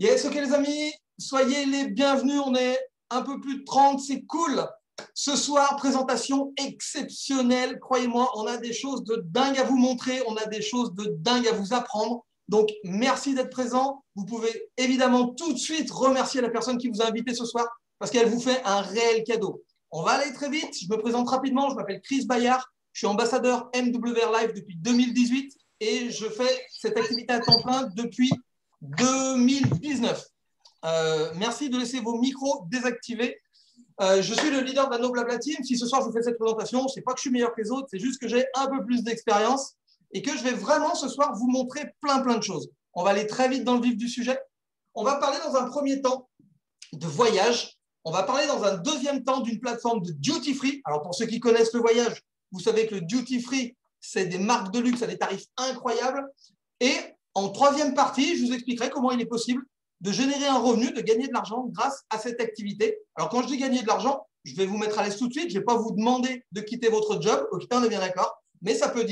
Yes, ok les amis, soyez les bienvenus, on est un peu plus de 30, c'est cool. Ce soir, présentation exceptionnelle, croyez-moi, on a des choses de dingue à vous montrer, on a des choses de dingue à vous apprendre. Donc, merci d'être présent. Vous pouvez évidemment tout de suite remercier la personne qui vous a invité ce soir parce qu'elle vous fait un réel cadeau. On va aller très vite, je me présente rapidement, je m'appelle Chris Bayard, je suis ambassadeur MWR Live depuis 2018 et je fais cette activité à temps plein depuis 2019. Merci de laisser vos micros désactivés. Je suis le leader de la No Blabla Team. Si ce soir je vous fais cette présentation, ce n'est pas que je suis meilleur que les autres, c'est juste que j'ai un peu plus d'expérience et que je vais vraiment ce soir vous montrer plein de choses. On va aller très vite dans le vif du sujet. On va parler dans un premier temps de voyage. On va parler dans un deuxième temps d'une plateforme de duty free. Alors pour ceux qui connaissent le voyage, vous savez que le duty free, c'est des marques de luxe à des tarifs incroyables. Et en troisième partie, je vous expliquerai comment il est possible de générer un revenu, de gagner de l'argent grâce à cette activité. Alors, quand je dis gagner de l'argent, je vais vous mettre à l'aise tout de suite. Je ne vais pas vous demander de quitter votre job. Ok, on est bien d'accord. Mais ça peut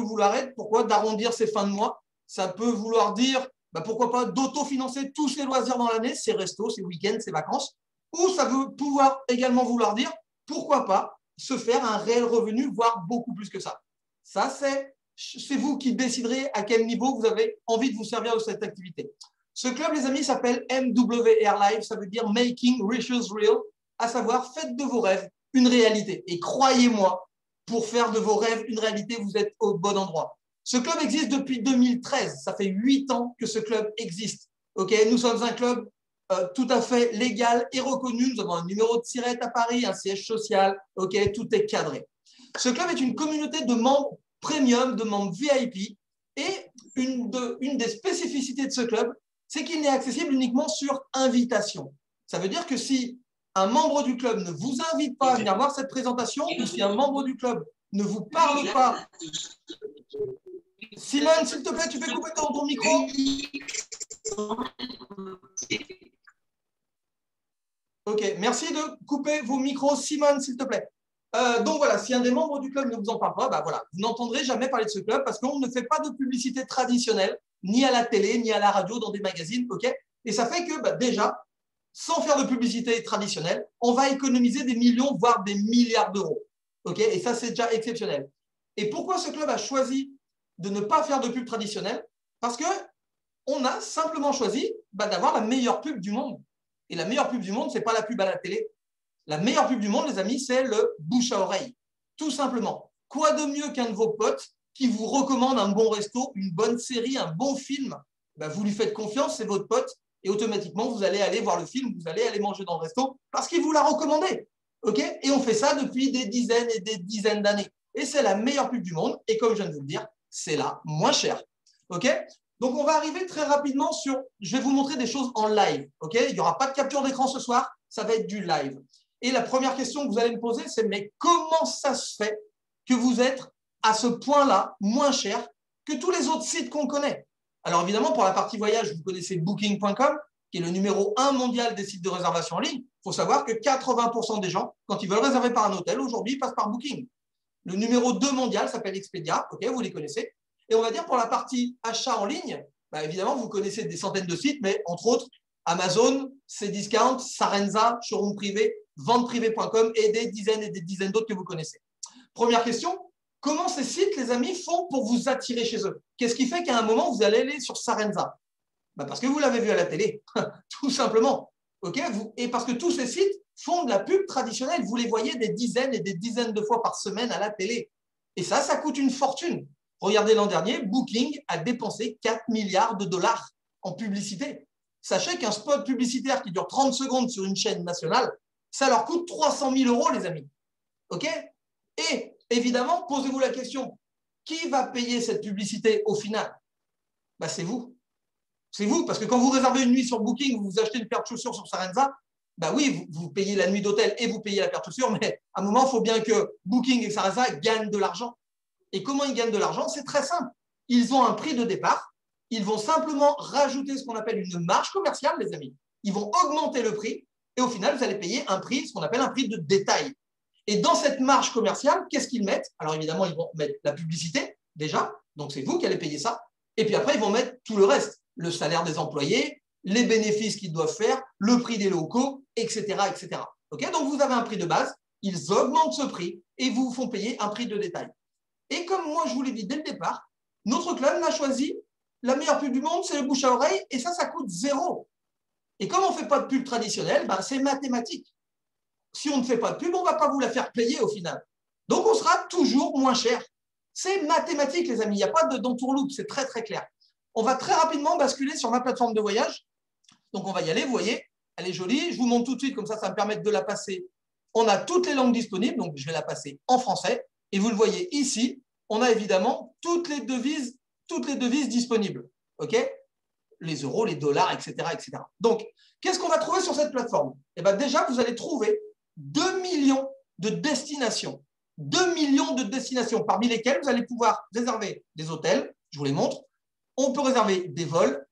vouloir être, pourquoi, d'arrondir ses fins de mois. Ça peut vouloir dire, pourquoi pas, d'autofinancer tous ses loisirs dans l'année, ses restos, ses week-ends, ses vacances. Ou ça peut pouvoir également vouloir dire, pourquoi pas, se faire un réel revenu, voire beaucoup plus que ça. Ça, c'est vous qui déciderez à quel niveau vous avez envie de vous servir de cette activité. Ce club, les amis, s'appelle MWR Live, ça veut dire Making Riches Real, à savoir faites de vos rêves une réalité. Et croyez-moi, pour faire de vos rêves une réalité, vous êtes au bon endroit. Ce club existe depuis 2013, ça fait 8 ans que ce club existe. Okay, nous sommes un club tout à fait légal et reconnu, nous avons un numéro de SIRET à Paris, un siège social, okay, tout est cadré. Ce club est une communauté de membres premium, de membres VIP, et une des spécificités de ce club, c'est qu'il n'est accessible uniquement sur invitation. Ça veut dire que si un membre du club ne vous invite pas à venir voir cette présentation, ou si un membre du club ne vous parle pas… Simone, s'il te plaît, tu peux couper ton micro? Ok, merci de couper vos micros, Simone, s'il te plaît. Donc voilà, si un des membres du club ne vous en parle pas, voilà, vous n'entendrez jamais parler de ce club parce qu'on ne fait pas de publicité traditionnelle, ni à la télé, ni à la radio, dans des magazines, ok? Et ça fait que déjà, sans faire de publicité traditionnelle, on va économiser des millions, voire des milliards d'euros, ok? Et ça, c'est déjà exceptionnel. Et pourquoi ce club a choisi de ne pas faire de pub traditionnelle? Parce qu'on a simplement choisi d'avoir la meilleure pub du monde. Et la meilleure pub du monde, ce n'est pas la pub à la télé. La meilleure pub du monde, les amis, c'est le bouche à oreille. Tout simplement. Quoi de mieux qu'un de vos potes qui vous recommande un bon resto, une bonne série, un bon film? Vous lui faites confiance, c'est votre pote, et automatiquement, vous allez aller voir le film, vous allez aller manger dans le resto parce qu'il vous l'a recommandé. Okay, et on fait ça depuis des dizaines et des dizaines d'années. Et c'est la meilleure pub du monde. Et comme je viens de vous le dire, c'est la moins chère. Okay, donc, on va arriver très rapidement sur… Je vais vous montrer des choses en live. Okay, il n'y aura pas de capture d'écran ce soir. Ça va être du live. Et la première question que vous allez me poser, c'est mais comment ça se fait que vous êtes à ce point-là moins cher que tous les autres sites qu'on connaît? Alors évidemment, pour la partie voyage, vous connaissez Booking.com, qui est le numéro 1 mondial des sites de réservation en ligne. Il faut savoir que 80% des gens, quand ils veulent réserver par un hôtel, aujourd'hui, ils passent par Booking. Le numéro 2 mondial s'appelle Expedia, okay, vous les connaissez. Et on va dire pour la partie achat en ligne, évidemment, vous connaissez des centaines de sites, mais entre autres, Amazon, Cdiscount, Sarenza, Showroom Privé, venteprivée.com et des dizaines d'autres que vous connaissez. Première question, comment ces sites, les amis, font pour vous attirer chez eux? Qu'est-ce qui fait qu'à un moment, vous allez aller sur Sarenza? Parce que vous l'avez vu à la télé, tout simplement. Okay, et parce que tous ces sites font de la pub traditionnelle. Vous les voyez des dizaines et des dizaines de fois par semaine à la télé. Et ça coûte une fortune. Regardez l'an dernier, Booking a dépensé 4 milliards de dollars en publicité. Sachez qu'un spot publicitaire qui dure 30 secondes sur une chaîne nationale, ça leur coûte 300 000 euros, les amis. OK? Et évidemment, posez-vous la question, qui va payer cette publicité au final? C'est vous. C'est vous, parce que quand vous réservez une nuit sur Booking, vous achetez une paire de chaussures sur Sarenza, oui, vous payez la nuit d'hôtel et vous payez la paire de chaussures, mais à un moment, il faut bien que Booking et Sarenza gagnent de l'argent. Et comment ils gagnent de l'argent? C'est très simple. Ils ont un prix de départ. Ils vont simplement rajouter ce qu'on appelle une marge commerciale, les amis. Ils vont augmenter le prix et au final, vous allez payer un prix, ce qu'on appelle un prix de détail. Et dans cette marge commerciale, qu'est-ce qu'ils mettent? Alors évidemment, ils vont mettre la publicité déjà, donc c'est vous qui allez payer ça. Et puis après, ils vont mettre tout le reste, le salaire des employés, les bénéfices qu'ils doivent faire, le prix des locaux, etc. etc. Okay, donc, vous avez un prix de base, ils augmentent ce prix et vous font payer un prix de détail. Et comme moi, je vous l'ai dit dès le départ, notre club n'a choisi la meilleure pub du monde, c'est le bouche à oreille, et ça coûte 0. Et comme on ne fait pas de pub traditionnelle, ben, c'est mathématique. Si on ne fait pas de pub, on ne va pas vous la faire payer au final. Donc, on sera toujours moins cher. C'est mathématique, les amis. Il n'y a pas d'entourloupe, c'est très, très clair. On va très rapidement basculer sur ma plateforme de voyage. Donc, on va y aller, vous voyez, elle est jolie. Je vous montre tout de suite, comme ça va me permettre de la passer. On a toutes les langues disponibles, donc je vais la passer en français. Et vous le voyez ici, on a évidemment toutes les devises disponibles. OK? Les euros, les dollars, etc. etc. Donc, qu'est-ce qu'on va trouver sur cette plateforme? Eh bien, déjà, vous allez trouver 2 millions de destinations. 2 millions de destinations, parmi lesquelles vous allez pouvoir réserver des hôtels, je vous les montre. On peut réserver des vols,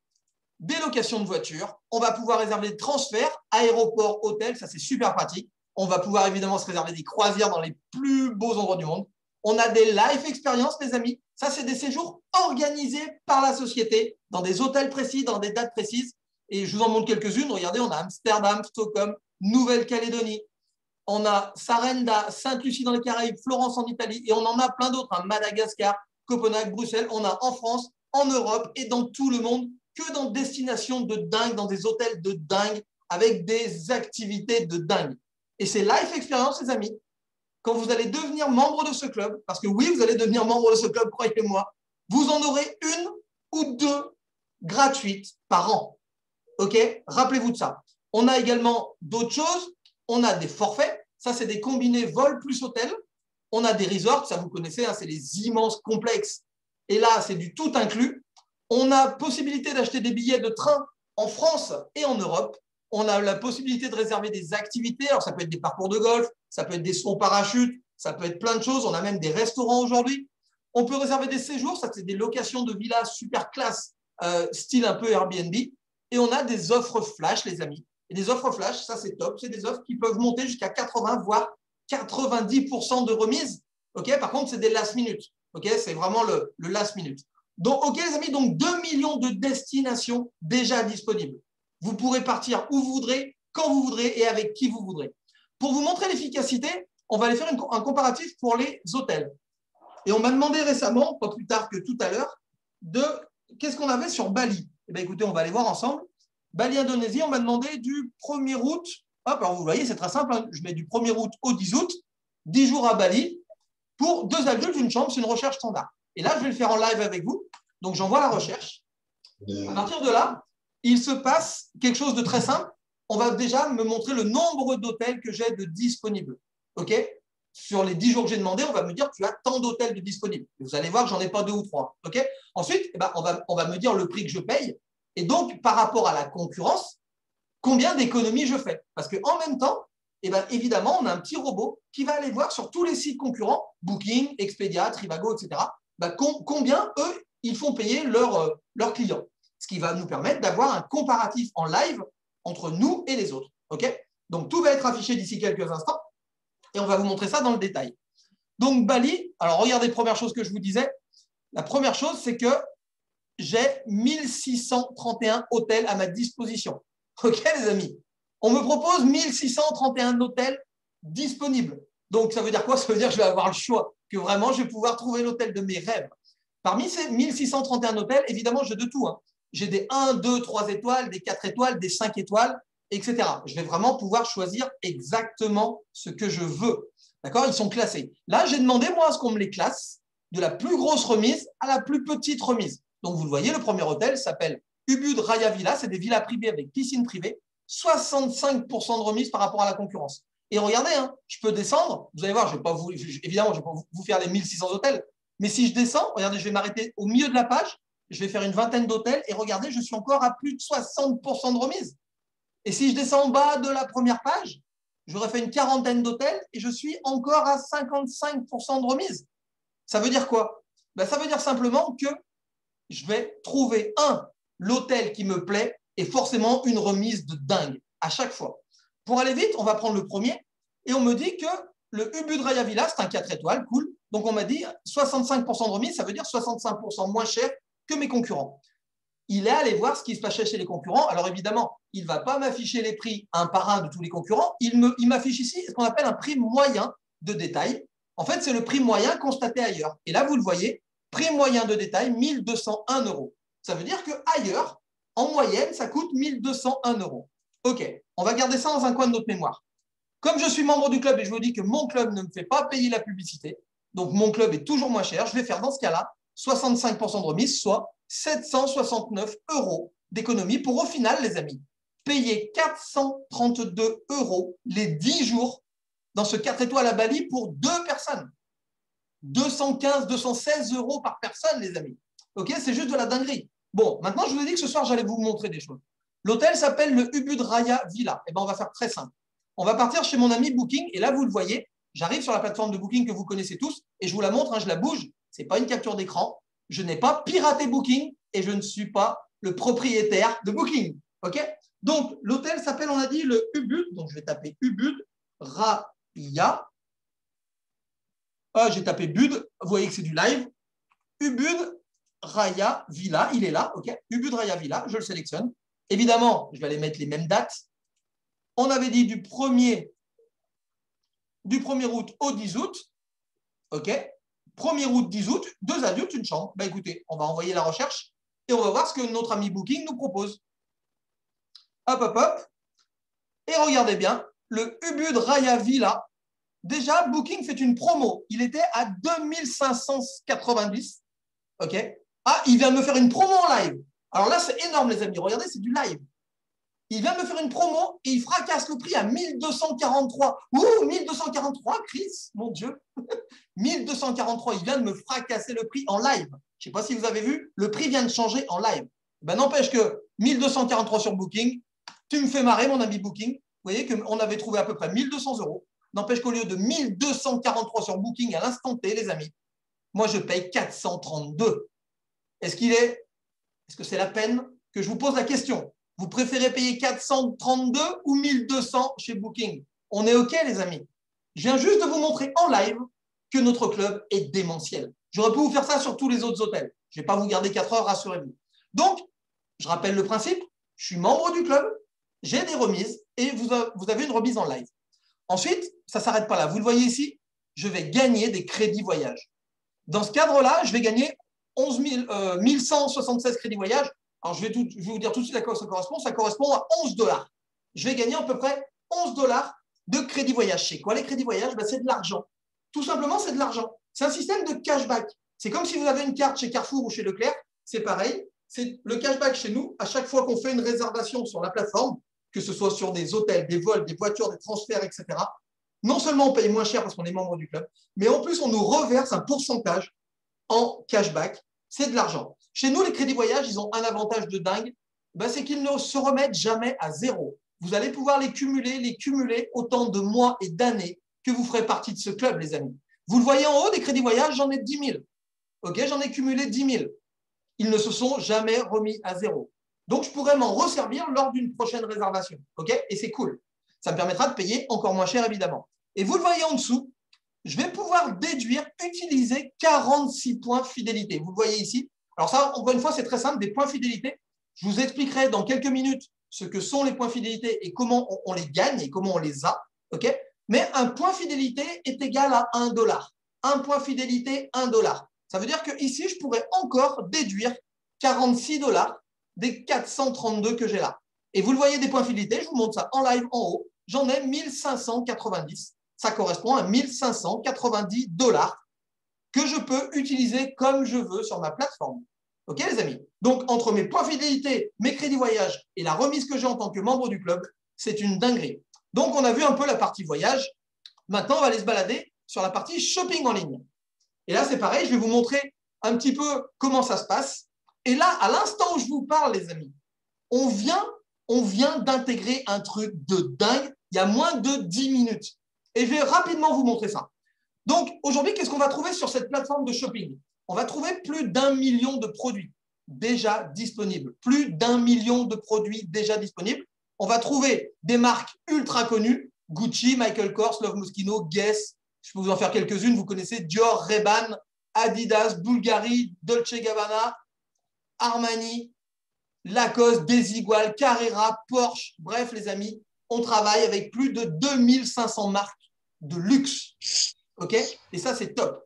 des locations de voitures. On va pouvoir réserver des transferts, aéroport, hôtel, ça c'est super pratique. On va pouvoir évidemment se réserver des croisières dans les plus beaux endroits du monde. On a des life experiences, les amis. Ça, c'est des séjours organisés par la société dans des hôtels précis, dans des dates précises. Et je vous en montre quelques-unes. Regardez, on a Amsterdam, Stockholm, Nouvelle-Calédonie. On a Sarenda, Sainte-Lucie dans les Caraïbes, Florence en Italie. Et on en a plein d'autres. Hein. Madagascar, Copenhague, Bruxelles. On a en France, en Europe et dans tout le monde que dans des destinations de dingue, dans des hôtels de dingue, avec des activités de dingue. Et c'est life experience, les amis. Quand vous allez devenir membre de ce club, parce que oui, vous allez devenir membre de ce club, croyez-moi, vous en aurez une ou deux gratuites par an. OK? Rappelez-vous de ça. On a également d'autres choses. On a des forfaits. Ça, c'est des combinés vol plus hôtel. On a des resorts. Ça, vous connaissez, hein, c'est les immenses complexes. Et là, c'est du tout inclus. On a possibilité d'acheter des billets de train en France et en Europe. On a la possibilité de réserver des activités. Alors, ça peut être des parcours de golf, ça peut être des sauts en parachute, ça peut être plein de choses. On a même des restaurants aujourd'hui. On peut réserver des séjours. Ça, c'est des locations de villas super classe, style un peu Airbnb. Et on a des offres flash, les amis. Et des offres flash, ça, c'est top. C'est des offres qui peuvent monter jusqu'à 80, voire 90% de remise. Okay, par contre, c'est des last minute. Okay, c'est vraiment le last minute. Donc, OK, les amis, donc 2 millions de destinations déjà disponibles. Vous pourrez partir où vous voudrez, quand vous voudrez et avec qui vous voudrez. Pour vous montrer l'efficacité, on va aller faire un comparatif pour les hôtels. Et on m'a demandé récemment, pas plus tard que tout à l'heure, de qu'est-ce qu'on avait sur Bali. Eh bien, écoutez, on va aller voir ensemble. Bali, Indonésie, on m'a demandé du 1er août. Hop, alors vous voyez, c'est très simple. Hein, je mets du 1er août au 10 août, 10 jours à Bali. Pour 2 adultes, une chambre, c'est une recherche standard. Et là, je vais le faire en live avec vous. Donc, j'envoie la recherche. À partir de là, il se passe quelque chose de très simple. On va déjà me montrer le nombre d'hôtels que j'ai de disponibles. OK? Sur les 10 jours que j'ai demandé, on va me dire tu as tant d'hôtels de disponibles. Et vous allez voir que j'en ai pas 2 ou 3. OK? Ensuite, eh ben, on va me dire le prix que je paye. Et donc, par rapport à la concurrence, combien d'économies je fais. Parce qu'en même temps, eh ben, évidemment, on a un petit robot qui va aller voir sur tous les sites concurrents, Booking, Expedia, Trivago, etc., ben, combien, eux, ils font payer leurs clients. Ce qui va nous permettre d'avoir un comparatif en live entre nous et les autres. Okay, donc, tout va être affiché d'ici quelques instants et on va vous montrer ça dans le détail. Donc, Bali, alors regardez, première chose que je vous disais, la première chose, c'est que j'ai 1631 hôtels à ma disposition. OK, les amis? On me propose 1631 hôtels disponibles. Donc, ça veut dire quoi? Ça veut dire que je vais avoir le choix, que vraiment, je vais pouvoir trouver l'hôtel de mes rêves. Parmi ces 1631 hôtels, évidemment, j'ai de tout. Hein. J'ai des 1, 2, 3 étoiles, des 4 étoiles, des 5 étoiles, etc. Je vais vraiment pouvoir choisir exactement ce que je veux. D'accord? Ils sont classés. Là, j'ai demandé, moi, à ce qu'on me les classe de la plus grosse remise à la plus petite remise. Donc, vous le voyez, le premier hôtel s'appelle Ubud Raya Villa. C'est des villas privées avec piscine privée. 65% de remise par rapport à la concurrence. Et regardez, hein, je peux descendre. Vous allez voir, évidemment, je ne vais pas vous faire les 1600 hôtels. Mais si je descends, regardez, je vais m'arrêter au milieu de la page. Je vais faire une vingtaine d'hôtels. Et regardez, je suis encore à plus de 60% de remise. Et si je descends en bas de la première page, j'aurais fait une quarantaine d'hôtels et je suis encore à 55% de remise. Ça veut dire quoi? Ben, ça veut dire simplement que je vais trouver l'hôtel qui me plaît et forcément une remise de dingue à chaque fois. Pour aller vite, on va prendre le premier et on me dit que le Ubud Raya Villa, c'est un 4 étoiles, cool. Donc on m'a dit 65% de remise, ça veut dire 65% moins cher que mes concurrents. il est allé voir ce qui se passait chez les concurrents. Alors évidemment, il ne va pas m'afficher les prix un par un de tous les concurrents. Il m'affiche ici ce qu'on appelle un prix moyen de détail. En fait, c'est le prix moyen constaté ailleurs. Et là, vous le voyez, prix moyen de détail, 1 201 €. Ça veut dire qu'ailleurs, en moyenne, ça coûte 1 201 €. OK, on va garder ça dans un coin de notre mémoire. Comme je suis membre du club et je vous dis que mon club ne me fait pas payer la publicité, donc mon club est toujours moins cher, je vais faire dans ce cas-là 65% de remise, soit 769 € d'économie pour au final, les amis, payer 432 € les 10 jours dans ce 4 étoiles à Bali pour 2 personnes. 215, 216 € par personne, les amis. OK, c'est juste de la dinguerie. Bon, maintenant, je vous ai dit que ce soir, j'allais vous montrer des choses. L'hôtel s'appelle le Ubud Raya Villa. Eh bien, on va faire très simple. On va partir chez mon ami Booking. Et là, vous le voyez, j'arrive sur la plateforme de Booking que vous connaissez tous et je vous la montre, hein, je la bouge. Ce n'est pas une capture d'écran. Je n'ai pas piraté Booking et je ne suis pas le propriétaire de Booking. OK? Donc, l'hôtel s'appelle, on a dit, le Ubud. Donc, je vais taper Ubud Raya. J'ai tapé Bud. Vous voyez que c'est du live. Ubud Raya Villa. Il est là. OK? Ubud Raya Villa. Je le sélectionne. Évidemment, je vais aller mettre les mêmes dates. On avait dit du 1er août au 10 août. OK? 1er août, 10 août, 2 adultes, une chambre. Ben écoutez, on va envoyer la recherche et on va voir ce que notre ami Booking nous propose. Hop, hop, hop. Et regardez bien, le Ubud Raya Villa, déjà, Booking fait une promo. Il était à 2590. OK? Ah, il vient de me faire une promo en live. Alors là, c'est énorme, les amis. Regardez, c'est du live. Il vient de me faire une promo et il fracasse le prix à 1243. Ouh, 1243, Chris, mon Dieu. 1243, il vient de me fracasser le prix en live. Je ne sais pas si vous avez vu, le prix vient de changer en live. Ben, n'empêche que 1243 sur Booking, tu me fais marrer, mon ami Booking. Vous voyez qu'on avait trouvé à peu près 1200 €. N'empêche qu'au lieu de 1243 sur Booking à l'instant T, les amis, moi, je paye 432. Est-ce que c'est la peine que je vous pose la question? Vous préférez payer 432 ou 1200 chez Booking? On est OK, les amis. Je viens juste de vous montrer en live que notre club est démentiel. J'aurais pu vous faire ça sur tous les autres hôtels. Je ne vais pas vous garder 4 heures, rassurez-vous. Donc, je rappelle le principe. Je suis membre du club, j'ai des remises et vous avez une remise en live. Ensuite, ça ne s'arrête pas là. Vous le voyez ici, je vais gagner des crédits voyage. Dans ce cadre-là, je vais gagner 1176 crédits voyage. Alors, je vais vous dire tout de suite à quoi ça correspond. Ça correspond à 11 $. Je vais gagner à peu près 11 $ de crédit voyage. C'est quoi les crédits voyage? Ben, c'est de l'argent. Tout simplement, c'est de l'argent. C'est un système de cashback. C'est comme si vous avez une carte chez Carrefour ou chez Leclerc. C'est pareil. C'est le cashback chez nous. À chaque fois qu'on fait une réservation sur la plateforme, que ce soit sur des hôtels, des vols, des voitures, des transferts, etc., non seulement on paye moins cher parce qu'on est membre du club, mais en plus, on nous reverse un pourcentage en cashback. C'est de l'argent. Chez nous, les crédits voyage, ils ont un avantage de dingue, c'est qu'ils ne se remettent jamais à zéro. Vous allez pouvoir les cumuler autant de mois et d'années que vous ferez partie de ce club, les amis. Vous le voyez en haut, des crédits voyage, j'en ai 10 000. OK, j'en ai cumulé 10 000. Ils ne se sont jamais remis à zéro. Donc, je pourrais m'en resservir lors d'une prochaine réservation. OK, et c'est cool. Ça me permettra de payer encore moins cher, évidemment. Et vous le voyez en dessous, je vais pouvoir déduire, utiliser 46 points fidélité. Vous le voyez ici. Alors ça, encore une fois, c'est très simple, des points fidélité. Je vous expliquerai dans quelques minutes ce que sont les points fidélité et comment on les gagne et comment on les a. OK? Mais un point fidélité est égal à 1 $. Un point fidélité, 1 $. Ça veut dire qu'ici, je pourrais encore déduire 46 $ des 432 que j'ai là. Et vous le voyez des points fidélité, je vous montre ça en live en haut. J'en ai 1590. Ça correspond à 1590 $ que je peux utiliser comme je veux sur ma plateforme. OK, les amis? Donc, entre mes points fidélité, mes crédits voyage et la remise que j'ai en tant que membre du club, c'est une dinguerie. Donc, on a vu un peu la partie voyage. Maintenant, on va aller se balader sur la partie shopping en ligne. Et là, c'est pareil, je vais vous montrer un petit peu comment ça se passe. Et là, à l'instant où je vous parle, les amis, on vient d'intégrer un truc de dingue il y a moins de 10 minutes. Et je vais rapidement vous montrer ça. Donc, aujourd'hui, qu'est-ce qu'on va trouver sur cette plateforme de shopping? On va trouver plus d'1 million de produits déjà disponibles. Plus d'1 million de produits déjà disponibles. On va trouver des marques ultra connues. Gucci, Michael Kors, Love Moschino, Guess. Je peux vous en faire quelques-unes. Vous connaissez Dior, Ray-Ban, Adidas, Bulgari, Dolce & Gabbana, Armani, Lacoste, Desigual, Carrera, Porsche. Bref, les amis, on travaille avec plus de 2500 marques de luxe. OK? Et ça, c'est top.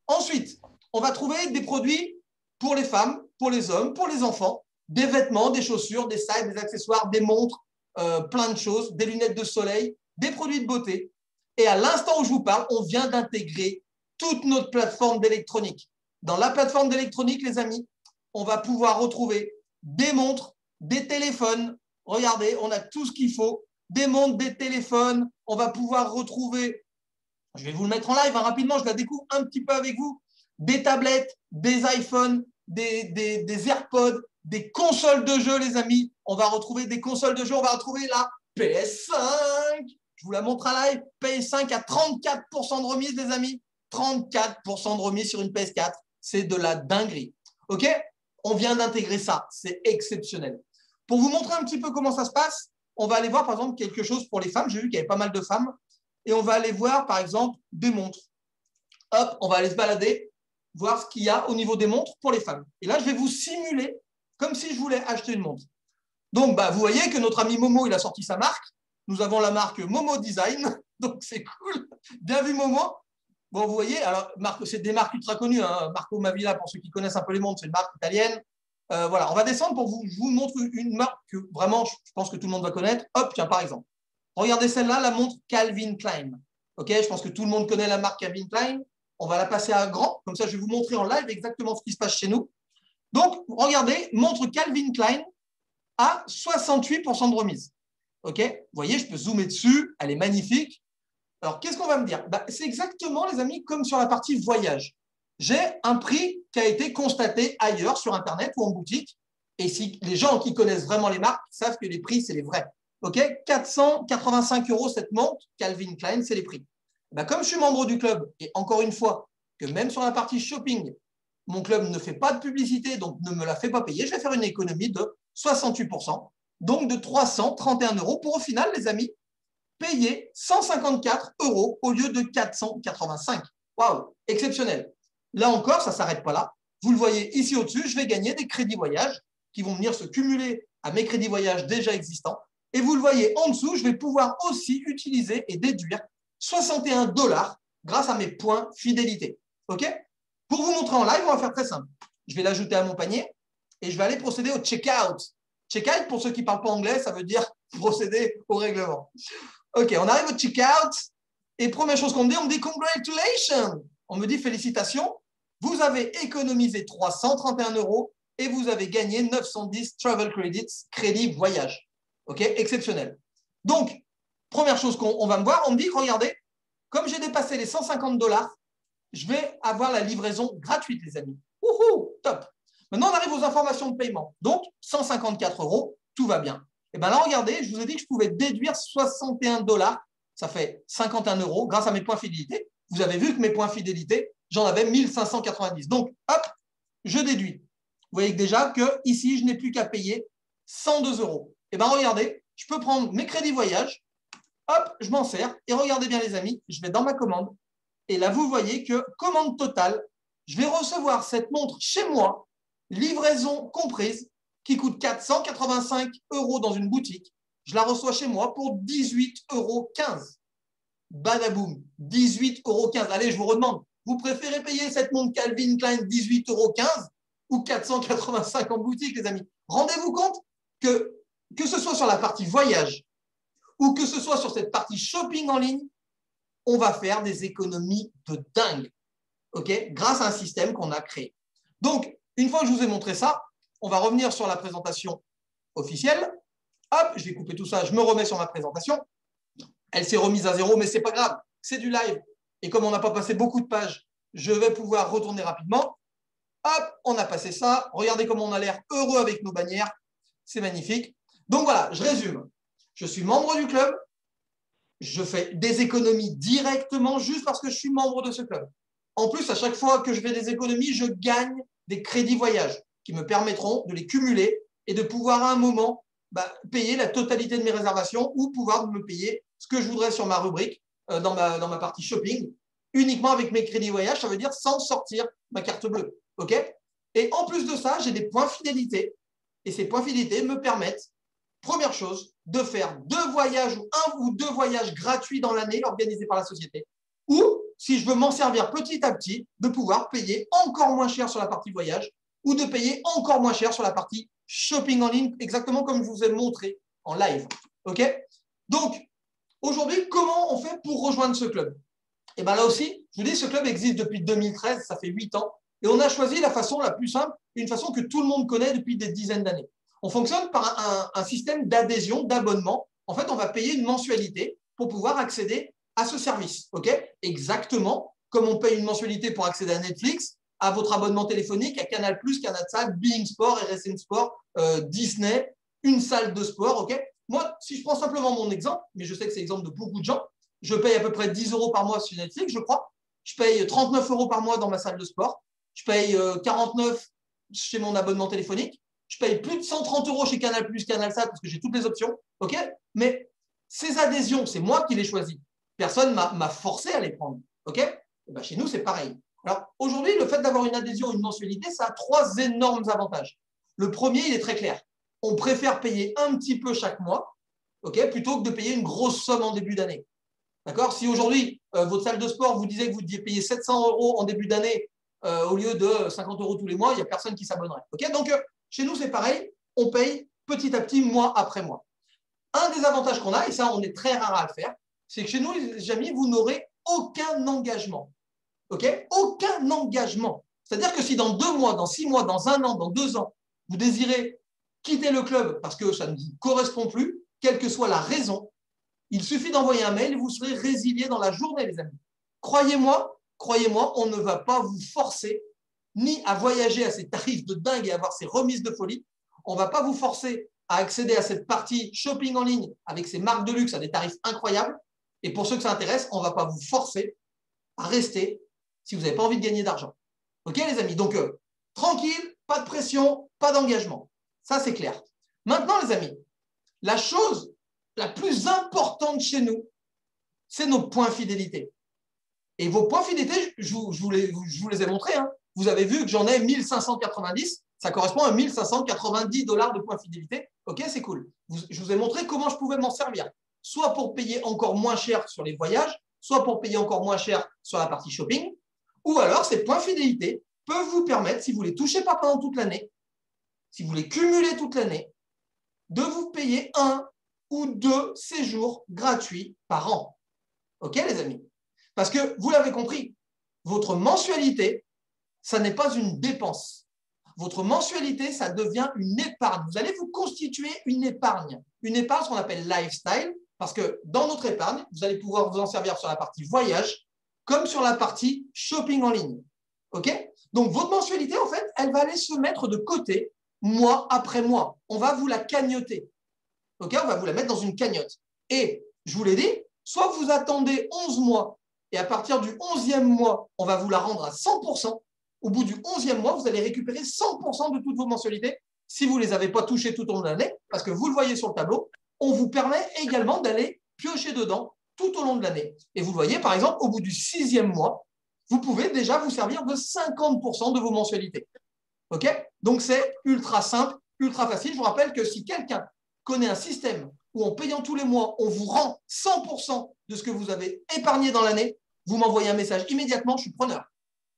Ensuite, on va trouver des produits pour les femmes, pour les hommes, pour les enfants, des vêtements, des chaussures, des sacs, des accessoires, des montres, plein de choses, des lunettes de soleil, des produits de beauté. Et à l'instant où je vous parle, on vient d'intégrer toute notre plateforme d'électronique. Dans la plateforme d'électronique, les amis, on va pouvoir retrouver des montres, des téléphones. Regardez, on a tout ce qu'il faut. Des montres, des téléphones. On va pouvoir retrouver, je vais vous le mettre en live rapidement, je la découvre un petit peu avec vous, des tablettes, des iPhones, des AirPods, des consoles de jeux, les amis. On va retrouver des consoles de jeux, on va retrouver la PS5. Je vous la montre en live. PS5 à 34% de remise, les amis. 34% de remise sur une PS4. C'est de la dinguerie. OK? On vient d'intégrer ça. C'est exceptionnel. Pour vous montrer un petit peu comment ça se passe, on va aller voir, par exemple, quelque chose pour les femmes. J'ai vu qu'il y avait pas mal de femmes. Et on va aller voir, par exemple, des montres. Hop, on va aller se balader, voir ce qu'il y a au niveau des montres pour les femmes. Et là, je vais vous simuler comme si je voulais acheter une montre. Donc, vous voyez que notre ami Momo, il a sorti sa marque. Nous avons la marque Momo Design. Donc, c'est cool. Bien vu, Momo. Bon, vous voyez, alors, c'est des marques ultra connues. Hein. Marco Mavilla, pour ceux qui connaissent un peu les montres, c'est une marque italienne. Voilà, on va descendre pour vous. Je vous montre une marque que vraiment, je pense que tout le monde va connaître. Hop, tiens, par exemple. Regardez celle-là, la montre Calvin Klein. OK, je pense que tout le monde connaît la marque Calvin Klein. On va la passer à grand. Comme ça, je vais vous montrer en live exactement ce qui se passe chez nous. Donc, regardez, montre Calvin Klein à 68% de remise. OK, vous voyez, je peux zoomer dessus. Elle est magnifique. Alors, qu'est-ce qu'on va me dire? C'est exactement, les amis, comme sur la partie voyage. J'ai un prix qui a été constaté ailleurs sur Internet ou en boutique. Et si les gens qui connaissent vraiment les marques savent que les prix, c'est les vrais. OK, 485 € cette montre, Calvin Klein, c'est les prix. Comme je suis membre du club, et encore une fois, que même sur la partie shopping, mon club ne fait pas de publicité, donc ne me la fait pas payer, je vais faire une économie de 68%, donc de 331 € pour au final, les amis, payer 154 € au lieu de 485. Waouh, exceptionnel. Là encore, ça ne s'arrête pas là. Vous le voyez ici au-dessus, je vais gagner des crédits voyage qui vont venir se cumuler à mes crédits voyage déjà existants. Et vous le voyez en dessous, je vais pouvoir aussi utiliser et déduire 61 $ grâce à mes points fidélité. OK? Pour vous montrer en live, on va faire très simple. Je vais l'ajouter à mon panier et je vais aller procéder au checkout. Checkout, pour ceux qui ne parlent pas anglais, ça veut dire procéder au règlement. OK, on arrive au checkout et première chose qu'on me dit, congratulations. On me dit félicitations, vous avez économisé 331 € et vous avez gagné 910 travel credits, crédit voyage. OK, exceptionnel. Donc, première chose qu'on va me voir, on me dit, regardez, comme j'ai dépassé les 150 $, je vais avoir la livraison gratuite, les amis. Wouhou, top. Maintenant, on arrive aux informations de paiement. Donc, 154 €, tout va bien. Et bien là, regardez, je vous ai dit que je pouvais déduire 61 $, ça fait 51 € grâce à mes points fidélité. Vous avez vu que mes points fidélité, j'en avais 1590. Donc, hop, je déduis. Vous voyez que déjà que ici, je n'ai plus qu'à payer 102 €. Et bien regardez, je peux prendre mes crédits voyage, hop, je m'en sers. Et regardez bien les amis, je vais dans ma commande. Et là, vous voyez que commande totale, je vais recevoir cette montre chez moi, livraison comprise, qui coûte 485 € dans une boutique. Je la reçois chez moi pour 18,15 €. Badaboum, 18,15 €. Allez, je vous redemande, vous préférez payer cette montre Calvin Klein 18,15 € ou 485 € en boutique, les amis? Rendez-vous compte que ce soit sur la partie voyage ou que ce soit sur cette partie shopping en ligne, on va faire des économies de dingue, OK, grâce à un système qu'on a créé. Donc, une fois que je vous ai montré ça, on va revenir sur la présentation officielle. Hop, je vais couper tout ça, je me remets sur ma présentation. Elle s'est remise à 0, mais ce n'est pas grave, c'est du live. Et comme on n'a pas passé beaucoup de pages, je vais pouvoir retourner rapidement. Hop, on a passé ça. Regardez comment on a l'air heureux avec nos bannières. C'est magnifique. Donc voilà, je résume. Je suis membre du club. Je fais des économies directement juste parce que je suis membre de ce club. En plus, à chaque fois que je fais des économies, je gagne des crédits voyage qui me permettront de les cumuler et de pouvoir à un moment payer la totalité de mes réservations ou pouvoir me payer ce que je voudrais sur ma rubrique dans ma partie shopping uniquement avec mes crédits voyage, ça veut dire sans sortir ma carte bleue. OK? Et en plus de ça, j'ai des points fidélité. Et ces points fidélité me permettent, première chose, de faire 2 voyages ou 1 ou 2 voyages gratuits dans l'année organisés par la société. Ou, si je veux m'en servir petit à petit, de pouvoir payer encore moins cher sur la partie voyage ou de payer encore moins cher sur la partie shopping en ligne, exactement comme je vous ai montré en live. OK? Donc, aujourd'hui, comment on fait pour rejoindre ce club? Et bien là aussi, je vous dis, ce club existe depuis 2013, ça fait 8 ans. Et on a choisi la façon la plus simple, une façon que tout le monde connaît depuis des dizaines d'années. On fonctionne par un système d'adhésion, d'abonnement. En fait, on va payer une mensualité pour pouvoir accéder à ce service. OK? Exactement comme on paye une mensualité pour accéder à Netflix, à votre abonnement téléphonique, à Canal+, Canal+, Being Sport, RSN Sport, Disney, une salle de sport. OK? Moi, si je prends simplement mon exemple, mais je sais que c'est l'exemple de beaucoup de gens, je paye à peu près 10 € par mois sur Netflix, je crois. Je paye 39 € par mois dans ma salle de sport. Je paye 49 chez mon abonnement téléphonique. Je paye plus de 130 € chez Canal+, Canalsat parce que j'ai toutes les options. OK? Mais ces adhésions, c'est moi qui les choisis. Personne m'a forcé à les prendre. OK? Et ben, chez nous, c'est pareil. Alors, aujourd'hui, le fait d'avoir une adhésion, une mensualité, ça a 3 énormes avantages. Le premier, il est très clair. On préfère payer un petit peu chaque mois, OK, plutôt que de payer une grosse somme en début d'année. D'accord? Si aujourd'hui, votre salle de sport vous disait que vous deviez payer 700 € en début d'année au lieu de 50 € tous les mois, il n'y a personne qui s'abonnerait. OK? Donc, chez nous, c'est pareil. On paye petit à petit, mois après mois. Un des avantages qu'on a, et ça, on est très rare à le faire, c'est que chez nous, les amis, vous n'aurez aucun engagement. OK? Aucun engagement. C'est-à-dire que si dans 2 mois, dans 6 mois, dans 1 an, dans 2 ans, vous désirez quitter le club parce que ça ne vous correspond plus, quelle que soit la raison, il suffit d'envoyer un mail et vous serez résilié dans la journée, les amis. Croyez-moi, on ne va pas vous forcer ni à voyager à ces tarifs de dingue et avoir ces remises de folie. On ne va pas vous forcer à accéder à cette partie shopping en ligne avec ces marques de luxe à des tarifs incroyables. Et pour ceux que ça intéresse, on ne va pas vous forcer à rester si vous n'avez pas envie de gagner d'argent. OK, les amis? Donc, tranquille, pas de pression, pas d'engagement. Ça, c'est clair. Maintenant, les amis, la chose la plus importante chez nous, c'est nos points fidélité. Et vos points fidélité, je vous les ai montrés. Hein. Vous avez vu que j'en ai 1590. Ça correspond à 1590 $ de points fidélité. OK, c'est cool. Je vous ai montré comment je pouvais m'en servir. Soit pour payer encore moins cher sur les voyages, soit pour payer encore moins cher sur la partie shopping. Ou alors, ces points fidélité peuvent vous permettre, si vous ne les touchez pas pendant toute l'année, si vous les cumulez toute l'année, de vous payer 1 ou 2 séjours gratuits par an. OK, les amis? Parce que, vous l'avez compris, votre mensualité, ça n'est pas une dépense. Votre mensualité, ça devient une épargne. Vous allez vous constituer une épargne. Une épargne, ce qu'on appelle lifestyle, parce que dans notre épargne, vous allez pouvoir vous en servir sur la partie voyage, comme sur la partie shopping en ligne. OK? Donc, votre mensualité, en fait, elle va aller se mettre de côté mois après mois. On va vous la cagnoter. OK? On va vous la mettre dans une cagnotte. Et, je vous l'ai dit, soit vous attendez 11 mois et à partir du 11e mois, on va vous la rendre à 100%. Au bout du 11e mois, vous allez récupérer 100% de toutes vos mensualités si vous ne les avez pas touchées tout au long de l'année, parce que vous le voyez sur le tableau, on vous permet également d'aller piocher dedans tout au long de l'année. Et vous le voyez, par exemple, au bout du 6e mois, vous pouvez déjà vous servir de 50% de vos mensualités. OK? Donc, c'est ultra simple, ultra facile. Je vous rappelle que si quelqu'un connaît un système où en payant tous les mois, on vous rend 100% de ce que vous avez épargné dans l'année, vous m'envoyez un message immédiatement, je suis preneur.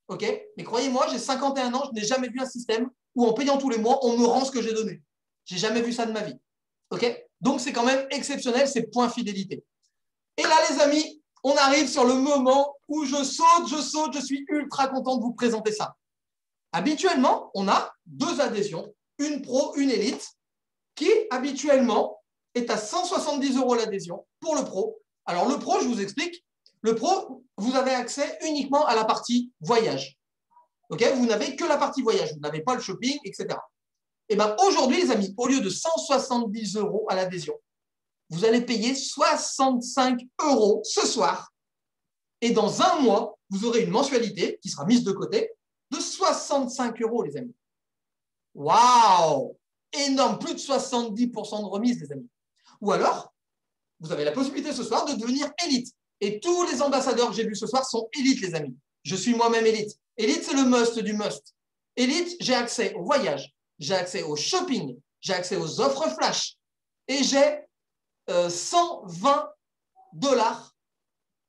OK? Mais croyez-moi, j'ai 51 ans, je n'ai jamais vu un système où en payant tous les mois, on me rend ce que j'ai donné. Je n'ai jamais vu ça de ma vie. OK? Donc, c'est quand même exceptionnel, ces points fidélité. Et là, les amis, on arrive sur le moment où je saute, je suis ultra content de vous présenter ça. Habituellement, on a 2 adhésions, une pro, une élite, qui habituellement est à 170 € l'adhésion pour le pro. Alors, le pro, je vous explique, le pro, vous avez accès uniquement à la partie voyage. OK? Vous n'avez que la partie voyage, vous n'avez pas le shopping, etc. Et bien aujourd'hui, les amis, au lieu de 170 € à l'adhésion, vous allez payer 65 € ce soir. Et dans 1 mois, vous aurez une mensualité qui sera mise de côté de 65 €, les amis. Waouh! Énorme, plus de 70% de remise, les amis. Ou alors, vous avez la possibilité ce soir de devenir élite. Et tous les ambassadeurs que j'ai vus ce soir sont élites, les amis. Je suis moi-même élite. Élite, c'est le must du must. Élite, j'ai accès au voyage, j'ai accès au shopping, j'ai accès aux offres flash et j'ai 120 $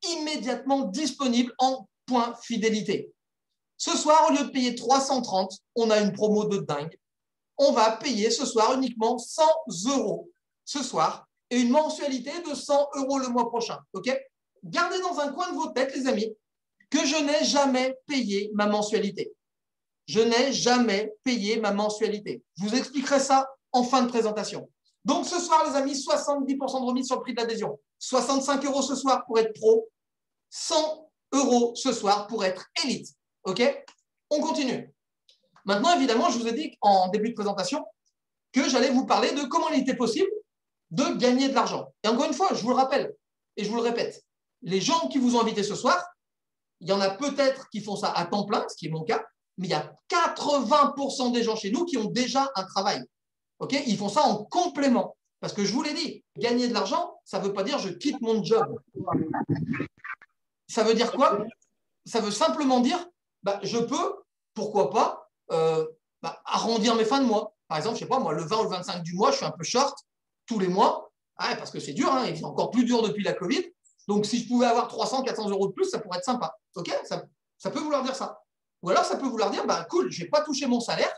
immédiatement disponibles en points fidélité. Ce soir, au lieu de payer 330, on a une promo de dingue. On va payer ce soir uniquement 100 € ce soir et une mensualité de 100 € le mois prochain. Okay, gardez dans un coin de votre tête, les amis, que je n'ai jamais payé ma mensualité. Je n'ai jamais payé ma mensualité. Je vous expliquerai ça en fin de présentation. Donc, ce soir, les amis, 70% de remise sur le prix de l'adhésion. 65 € ce soir pour être pro. 100 € ce soir pour être élite. OK? On continue. Maintenant, évidemment, je vous ai dit en début de présentation que j'allais vous parler de comment il était possible de gagner de l'argent. Et encore une fois, je vous le rappelle et je vous le répète, les gens qui vous ont invité ce soir, il y en a peut-être qui font ça à temps plein, ce qui est mon cas, mais il y a 80% des gens chez nous qui ont déjà un travail. Okay, ils font ça en complément. Parce que je vous l'ai dit, gagner de l'argent, ça ne veut pas dire je quitte mon job. Ça veut dire quoi? Ça veut simplement dire je peux, pourquoi pas, arrondir mes fins de mois. Par exemple, je ne sais pas, moi, le 20 ou le 25 du mois, je suis un peu short tous les mois, parce que c'est dur, et c'est encore plus dur depuis la Covid. Donc, si je pouvais avoir 300, 400 € de plus, ça pourrait être sympa. Okay, ça peut vouloir dire ça. Ou alors, ça peut vouloir dire, cool, je ne vais pas toucher mon salaire,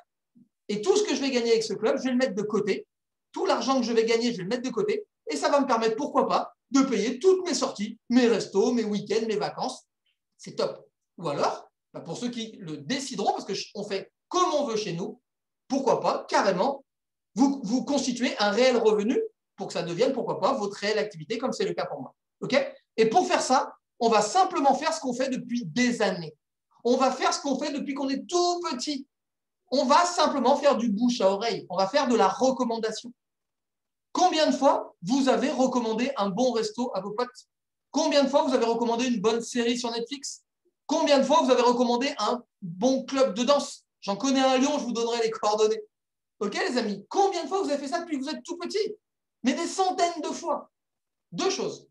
et tout ce que je vais gagner avec ce club, je vais le mettre de côté. Tout l'argent que je vais gagner, je vais le mettre de côté. Et ça va me permettre, pourquoi pas, de payer toutes mes sorties, mes restos, mes week-ends, mes vacances. C'est top. Ou alors, pour ceux qui le décideront, parce qu'on fait comme on veut chez nous, pourquoi pas, carrément, vous constituer un réel revenu pour que ça devienne, pourquoi pas, votre réelle activité, comme c'est le cas pour moi. Okay, et pour faire ça, on va simplement faire ce qu'on fait depuis des années. On va faire ce qu'on fait depuis qu'on est tout petit. On va simplement faire du bouche à oreille. On va faire de la recommandation. Combien de fois vous avez recommandé un bon resto à vos potes? Combien de fois vous avez recommandé une bonne série sur Netflix? Combien de fois vous avez recommandé un bon club de danse? J'en connais un à Lyon, je vous donnerai les coordonnées. Ok, les amis? Combien de fois vous avez fait ça depuis que vous êtes tout petit? Mais des centaines de fois. Deux choses.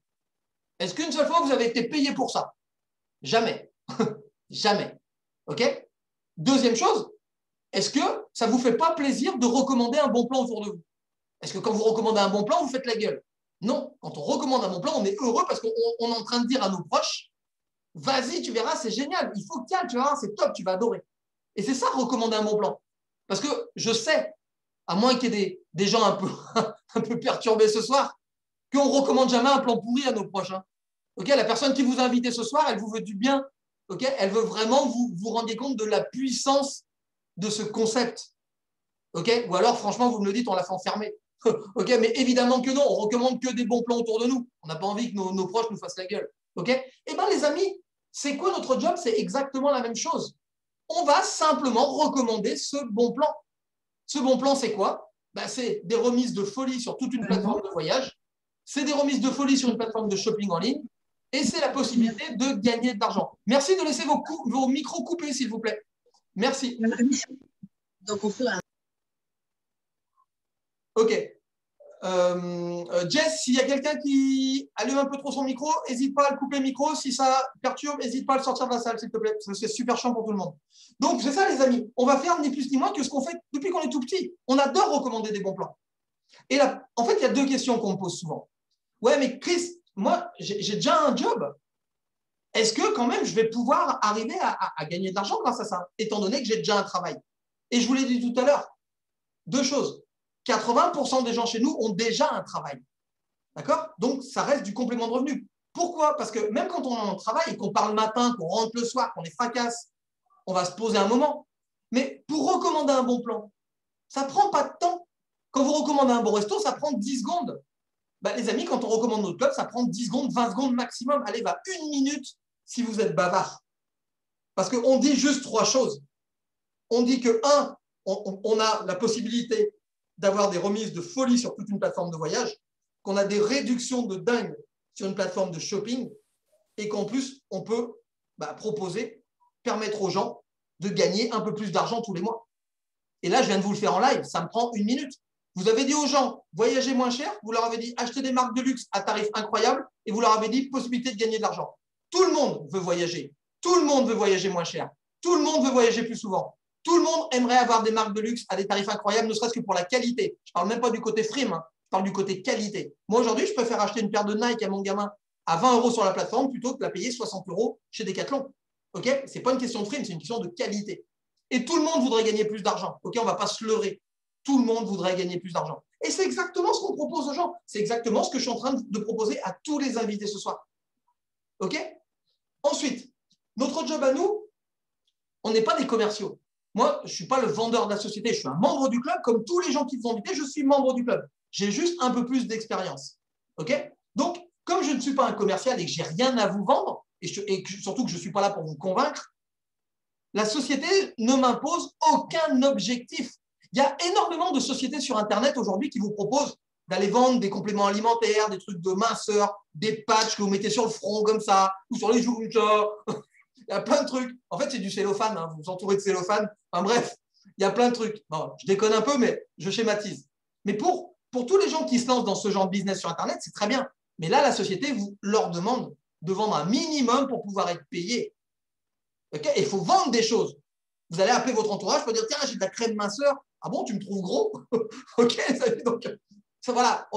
Est-ce qu'une seule fois vous avez été payé pour ça? Jamais. Jamais. Ok? Deuxième chose, est-ce que ça ne vous fait pas plaisir de recommander un bon plan autour de vous? Est-ce que quand vous recommandez un bon plan, vous faites la gueule? Non. Quand on recommande un bon plan, on est heureux parce qu'on est en train de dire à nos proches, vas-y, tu verras, c'est génial, il faut que tu ailles, tu verras, c'est top, tu vas adorer. Et c'est ça, recommander un bon plan. Parce que je sais, à moins qu'il y ait des gens un peu perturbés ce soir, qu'on ne recommande jamais un plan pourri à nos proches. Hein. Okay, la personne qui vous a invité ce soir, elle vous veut du bien. Okay, elle veut vraiment vous rendiez compte de la puissance de ce concept. Okay, ou alors, franchement, vous me le dites, on l'a fait enfermer. Okay, mais évidemment que non, on ne recommande que des bons plans autour de nous. On n'a pas envie que nos proches nous fassent la gueule. Okay, eh bien, les amis, c'est quoi notre job? C'est exactement la même chose. On va simplement recommander ce bon plan. Ce bon plan, c'est quoi? C'est des remises de folie sur toute une plateforme de voyage. C'est des remises de folie sur une plateforme de shopping en ligne. Et c'est la possibilité de gagner de l'argent. Merci de laisser vos micros coupés, s'il vous plaît. Merci. Donc, on fait un... OK. Jess, s'il y a quelqu'un qui allume un peu trop son micro, n'hésite pas à le couper le micro. Si ça perturbe, n'hésite pas à le sortir de la salle, s'il te plaît. C'est super chiant pour tout le monde. Donc, c'est ça, les amis. On va faire ni plus ni moins que ce qu'on fait depuis qu'on est tout petit. On adore recommander des bons plans. Et là, en fait, il y a deux questions qu'on me pose souvent. Ouais, mais Chris, moi, j'ai déjà un job. Est-ce que quand même, je vais pouvoir arriver à gagner de l'argent grâce à ça, étant donné que j'ai déjà un travail? Et je vous l'ai dit tout à l'heure, deux choses. 80% des gens chez nous ont déjà un travail. D'accord? Donc, ça reste du complément de revenu. Pourquoi? Parce que même quand on est en travail, qu'on part le matin, qu'on rentre le soir, qu'on est fracasse, on va se poser un moment. Mais pour recommander un bon plan, ça ne prend pas de temps. Quand vous recommandez un bon resto, ça prend 10 secondes. Les amis, quand on recommande notre club, ça prend 10 secondes, 20 secondes maximum. Allez, une minute si vous êtes bavard. Parce qu'on dit juste trois choses. On dit que, un, on a la possibilité d'avoir des remises de folie sur toute une plateforme de voyage, qu'on a des réductions de dingue sur une plateforme de shopping et qu'en plus, on peut proposer, permettre aux gens de gagner un peu plus d'argent tous les mois. Et là, je viens de vous le faire en live, ça me prend une minute. Vous avez dit aux gens, voyagez moins cher, vous leur avez dit, achetez des marques de luxe à tarif incroyable et vous leur avez dit, possibilité de gagner de l'argent. Tout le monde veut voyager. Tout le monde veut voyager moins cher. Tout le monde veut voyager plus souvent. Tout le monde aimerait avoir des marques de luxe à des tarifs incroyables, ne serait-ce que pour la qualité. Je ne parle même pas du côté frime, hein. Je parle du côté qualité. Moi, aujourd'hui, je préfère acheter une paire de Nike à mon gamin à 20 € sur la plateforme plutôt que de la payer 60 € chez Decathlon. Okay, ce n'est pas une question de frime, c'est une question de qualité. Et tout le monde voudrait gagner plus d'argent. Okay, on ne va pas se leurrer. Tout le monde voudrait gagner plus d'argent. Et c'est exactement ce qu'on propose aux gens. C'est exactement ce que je suis en train de proposer à tous les invités ce soir. OK? Ensuite, notre job à nous, on n'est pas des commerciaux. Moi, je ne suis pas le vendeur de la société. Je suis un membre du club. Comme tous les gens qui vous ont invité, je suis membre du club. J'ai juste un peu plus d'expérience. OK? Donc, comme je ne suis pas un commercial et que je n'ai rien à vous vendre, et surtout que je ne suis pas là pour vous convaincre, la société ne m'impose aucun objectif. Il y a énormément de sociétés sur Internet aujourd'hui qui vous proposent d'aller vendre des compléments alimentaires, des trucs de minceur, des patchs que vous mettez sur le front comme ça, ou sur les joues. Il y a plein de trucs. En fait, c'est du cellophane. Hein. Vous vous entourez de cellophane. Enfin bref, il y a plein de trucs. Bon, je déconne un peu, mais je schématise. Mais pour tous les gens qui se lancent dans ce genre de business sur Internet, c'est très bien. Mais là, la société vous leur demande de vendre un minimum pour pouvoir être payé. Okay, il faut vendre des choses. Vous allez appeler votre entourage pour dire tiens, j'ai de la crème minceur. Ah bon, tu me trouves gros? Ok, donc, ça, voilà.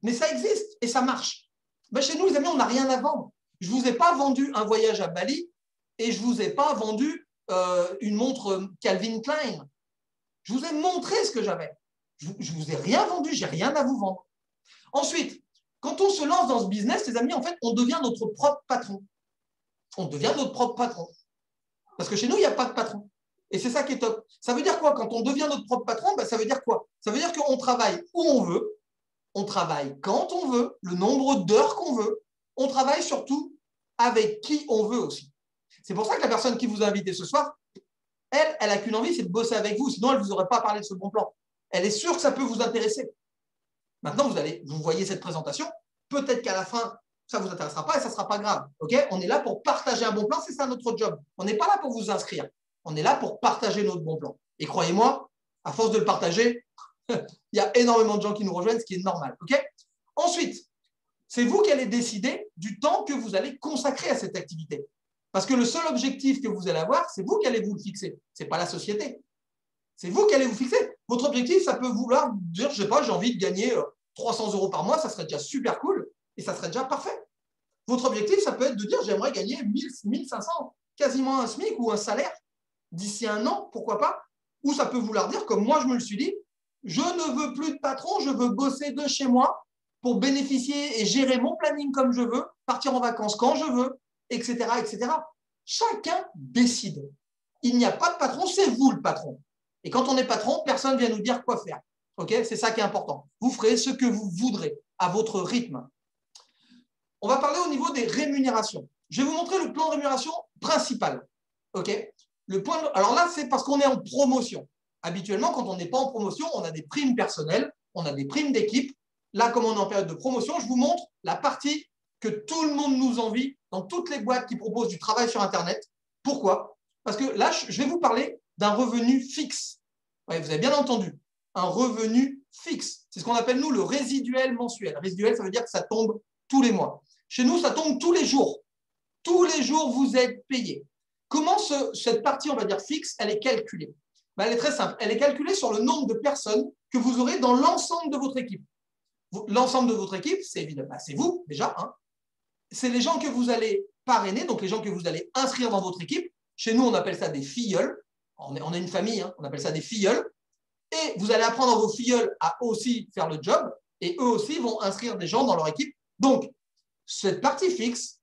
Mais ça existe et ça marche. Ben, chez nous, les amis, on n'a rien à vendre. Je ne vous ai pas vendu un voyage à Bali et je ne vous ai pas vendu une montre Calvin Klein. Je vous ai montré ce que j'avais. Je ne vous ai rien vendu, je n'ai rien à vous vendre. Ensuite, quand on se lance dans ce business, les amis, en fait, on devient notre propre patron. On devient notre propre patron. Parce que chez nous, il n'y a pas de patron. Et c'est ça qui est top. Ça veut dire quoi? Quand on devient notre propre patron, ben, ça veut dire quoi? Ça veut dire qu'on travaille où on veut, on travaille quand on veut, le nombre d'heures qu'on veut, on travaille surtout avec qui on veut aussi. C'est pour ça que la personne qui vous a invité ce soir, elle n'a qu'une envie, c'est de bosser avec vous. Sinon, elle ne vous aurait pas parlé de ce bon plan. Elle est sûre que ça peut vous intéresser. Maintenant, vous voyez cette présentation. Peut-être qu'à la fin, ça ne vous intéressera pas et ça ne sera pas grave. Okay, on est là pour partager un bon plan, c'est ça notre job. On n'est pas là pour vous inscrire. On est là pour partager notre bon plan. Et croyez-moi, à force de le partager, il y a énormément de gens qui nous rejoignent, ce qui est normal. Okay, ensuite, c'est vous qui allez décider du temps que vous allez consacrer à cette activité. Parce que le seul objectif que vous allez avoir, c'est vous qui allez vous le fixer. Ce n'est pas la société. C'est vous qui allez vous fixer. Votre objectif, ça peut vouloir dire, je ne sais pas, j'ai envie de gagner 300 € par mois, ça serait déjà super cool et ça serait déjà parfait. Votre objectif, ça peut être de dire, j'aimerais gagner 1000, 1500, quasiment un SMIC ou un salaire d'ici un an, pourquoi pas. Ou ça peut vouloir dire, comme moi je me le suis dit, je ne veux plus de patron, je veux bosser de chez moi pour bénéficier et gérer mon planning comme je veux, partir en vacances quand je veux, etc., etc. Chacun décide. Il n'y a pas de patron, c'est vous le patron. Et quand on est patron, personne ne vient nous dire quoi faire. Okay, c'est ça qui est important. Vous ferez ce que vous voudrez à votre rythme. On va parler au niveau des rémunérations. Je vais vous montrer le plan de rémunération principal. Okay, alors là, c'est parce qu'on est en promotion. Habituellement, quand on n'est pas en promotion, on a des primes personnelles, on a des primes d'équipe. Là, comme on est en période de promotion, je vous montre la partie que tout le monde nous envie dans toutes les boîtes qui proposent du travail sur Internet. Pourquoi? Parce que là, je vais vous parler d'un revenu fixe. Ouais, vous avez bien entendu, un revenu fixe. C'est ce qu'on appelle, nous, le résiduel mensuel. Résiduel, ça veut dire que ça tombe tous les mois. Chez nous, ça tombe tous les jours. Tous les jours, vous êtes payé. Comment cette partie, on va dire fixe, elle est calculée? Ben, elle est très simple. Elle est calculée sur le nombre de personnes que vous aurez dans l'ensemble de votre équipe. L'ensemble de votre équipe, c'est évidemment, c'est vous déjà. Hein. C'est les gens que vous allez parrainer, donc les gens que vous allez inscrire dans votre équipe. Chez nous, on appelle ça des filleuls. On est une famille, hein, on appelle ça des filleuls. Et vous allez apprendre à vos filleuls à aussi faire le job. Et eux aussi vont inscrire des gens dans leur équipe. Donc, cette partie fixe,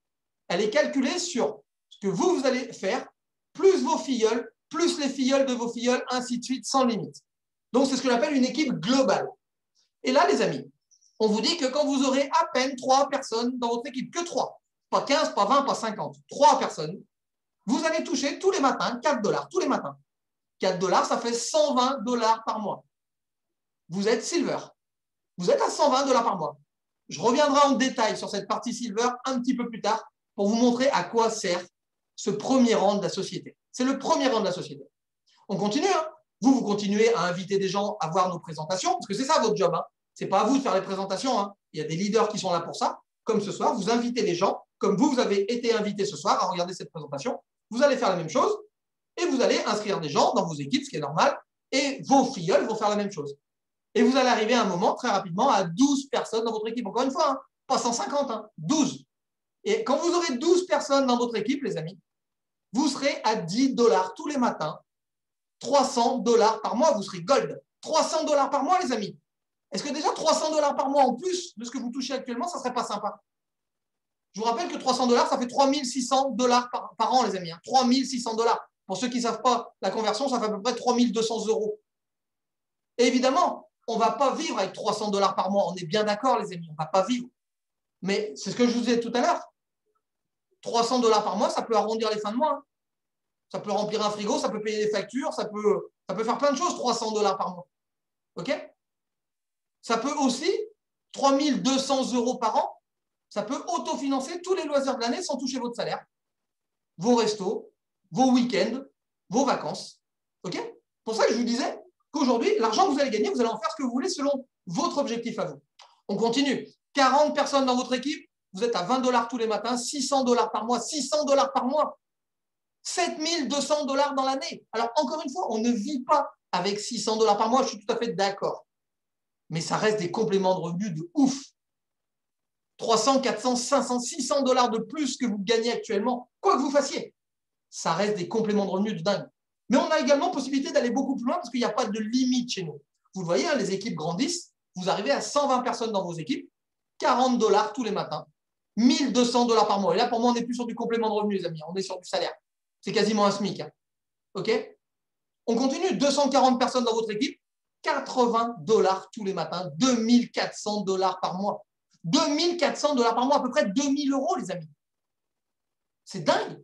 elle est calculée sur ce que vous allez faire, plus vos filleuls, plus les filleuls de vos filleuls, ainsi de suite, sans limite. Donc, c'est ce que j'appelle une équipe globale. Et là, les amis, on vous dit que quand vous aurez à peine 3 personnes dans votre équipe, que 3, pas 15, pas 20, pas 50, 3 personnes, vous allez toucher tous les matins 4 $, tous les matins. 4 $, ça fait 120 $ par mois. Vous êtes silver. Vous êtes à 120 $ par mois. Je reviendrai en détail sur cette partie silver un petit peu plus tard pour vous montrer à quoi sert ce premier rang de la société. C'est le premier rang de la société. On continue. Hein. Vous continuez à inviter des gens à voir nos présentations, parce que c'est ça votre job. Hein. Ce n'est pas à vous de faire les présentations. Hein. Il y a des leaders qui sont là pour ça. Comme ce soir, vous invitez les gens, comme vous avez été invités ce soir à regarder cette présentation. Vous allez faire la même chose. Et vous allez inscrire des gens dans vos équipes, ce qui est normal, et vos filleuls vont faire la même chose. Et vous allez arriver à un moment, très rapidement, à 12 personnes dans votre équipe. Encore une fois, hein, pas 150, hein, 12. Et quand vous aurez 12 personnes dans votre équipe, les amis, vous serez à 10 $ tous les matins, 300 $ par mois, vous serez gold. 300 $ par mois, les amis. Est-ce que déjà 300 $ par mois en plus de ce que vous touchez actuellement, ça ne serait pas sympa? Je vous rappelle que 300 $, ça fait 3600 $ par an, les amis. Hein. 3600 $. Pour ceux qui ne savent pas la conversion, ça fait à peu près 3200 €. Et évidemment, on ne va pas vivre avec 300 $ par mois. On est bien d'accord, les amis, on ne va pas vivre. Mais c'est ce que je vous disais tout à l'heure. 300 $ par mois, ça peut arrondir les fins de mois. Hein. Ça peut remplir un frigo, ça peut payer des factures, ça peut faire plein de choses, 300 $ par mois. OK? Ça peut aussi, 3200 € par an, ça peut autofinancer tous les loisirs de l'année sans toucher votre salaire. Vos restos, vos week-ends, vos vacances. OK? C'est pour ça que je vous disais qu'aujourd'hui, l'argent que vous allez gagner, vous allez en faire ce que vous voulez selon votre objectif à vous. On continue. 40 personnes dans votre équipe, vous êtes à 20 $ tous les matins, 600 $ par mois, 600 $ par mois. 7200 $ dans l'année. Alors, encore une fois, on ne vit pas avec 600 $ par mois, je suis tout à fait d'accord. Mais ça reste des compléments de revenus de ouf. 300, 400, 500, 600 $ de plus que vous gagnez actuellement, quoi que vous fassiez. Ça reste des compléments de revenus de dingue. Mais on a également possibilité d'aller beaucoup plus loin parce qu'il n'y a pas de limite chez nous. Vous le voyez, hein, les équipes grandissent. Vous arrivez à 120 personnes dans vos équipes, 40 $ tous les matins, 1200 $ par mois. Et là, pour moi, on n'est plus sur du complément de revenus, les amis. On est sur du salaire. C'est quasiment un SMIC. Hein. OK? On continue. 240 personnes dans votre équipe, 80 $ tous les matins, 2400 $ par mois. 2400 $ par mois, à peu près 2000 €, les amis. C'est dingue.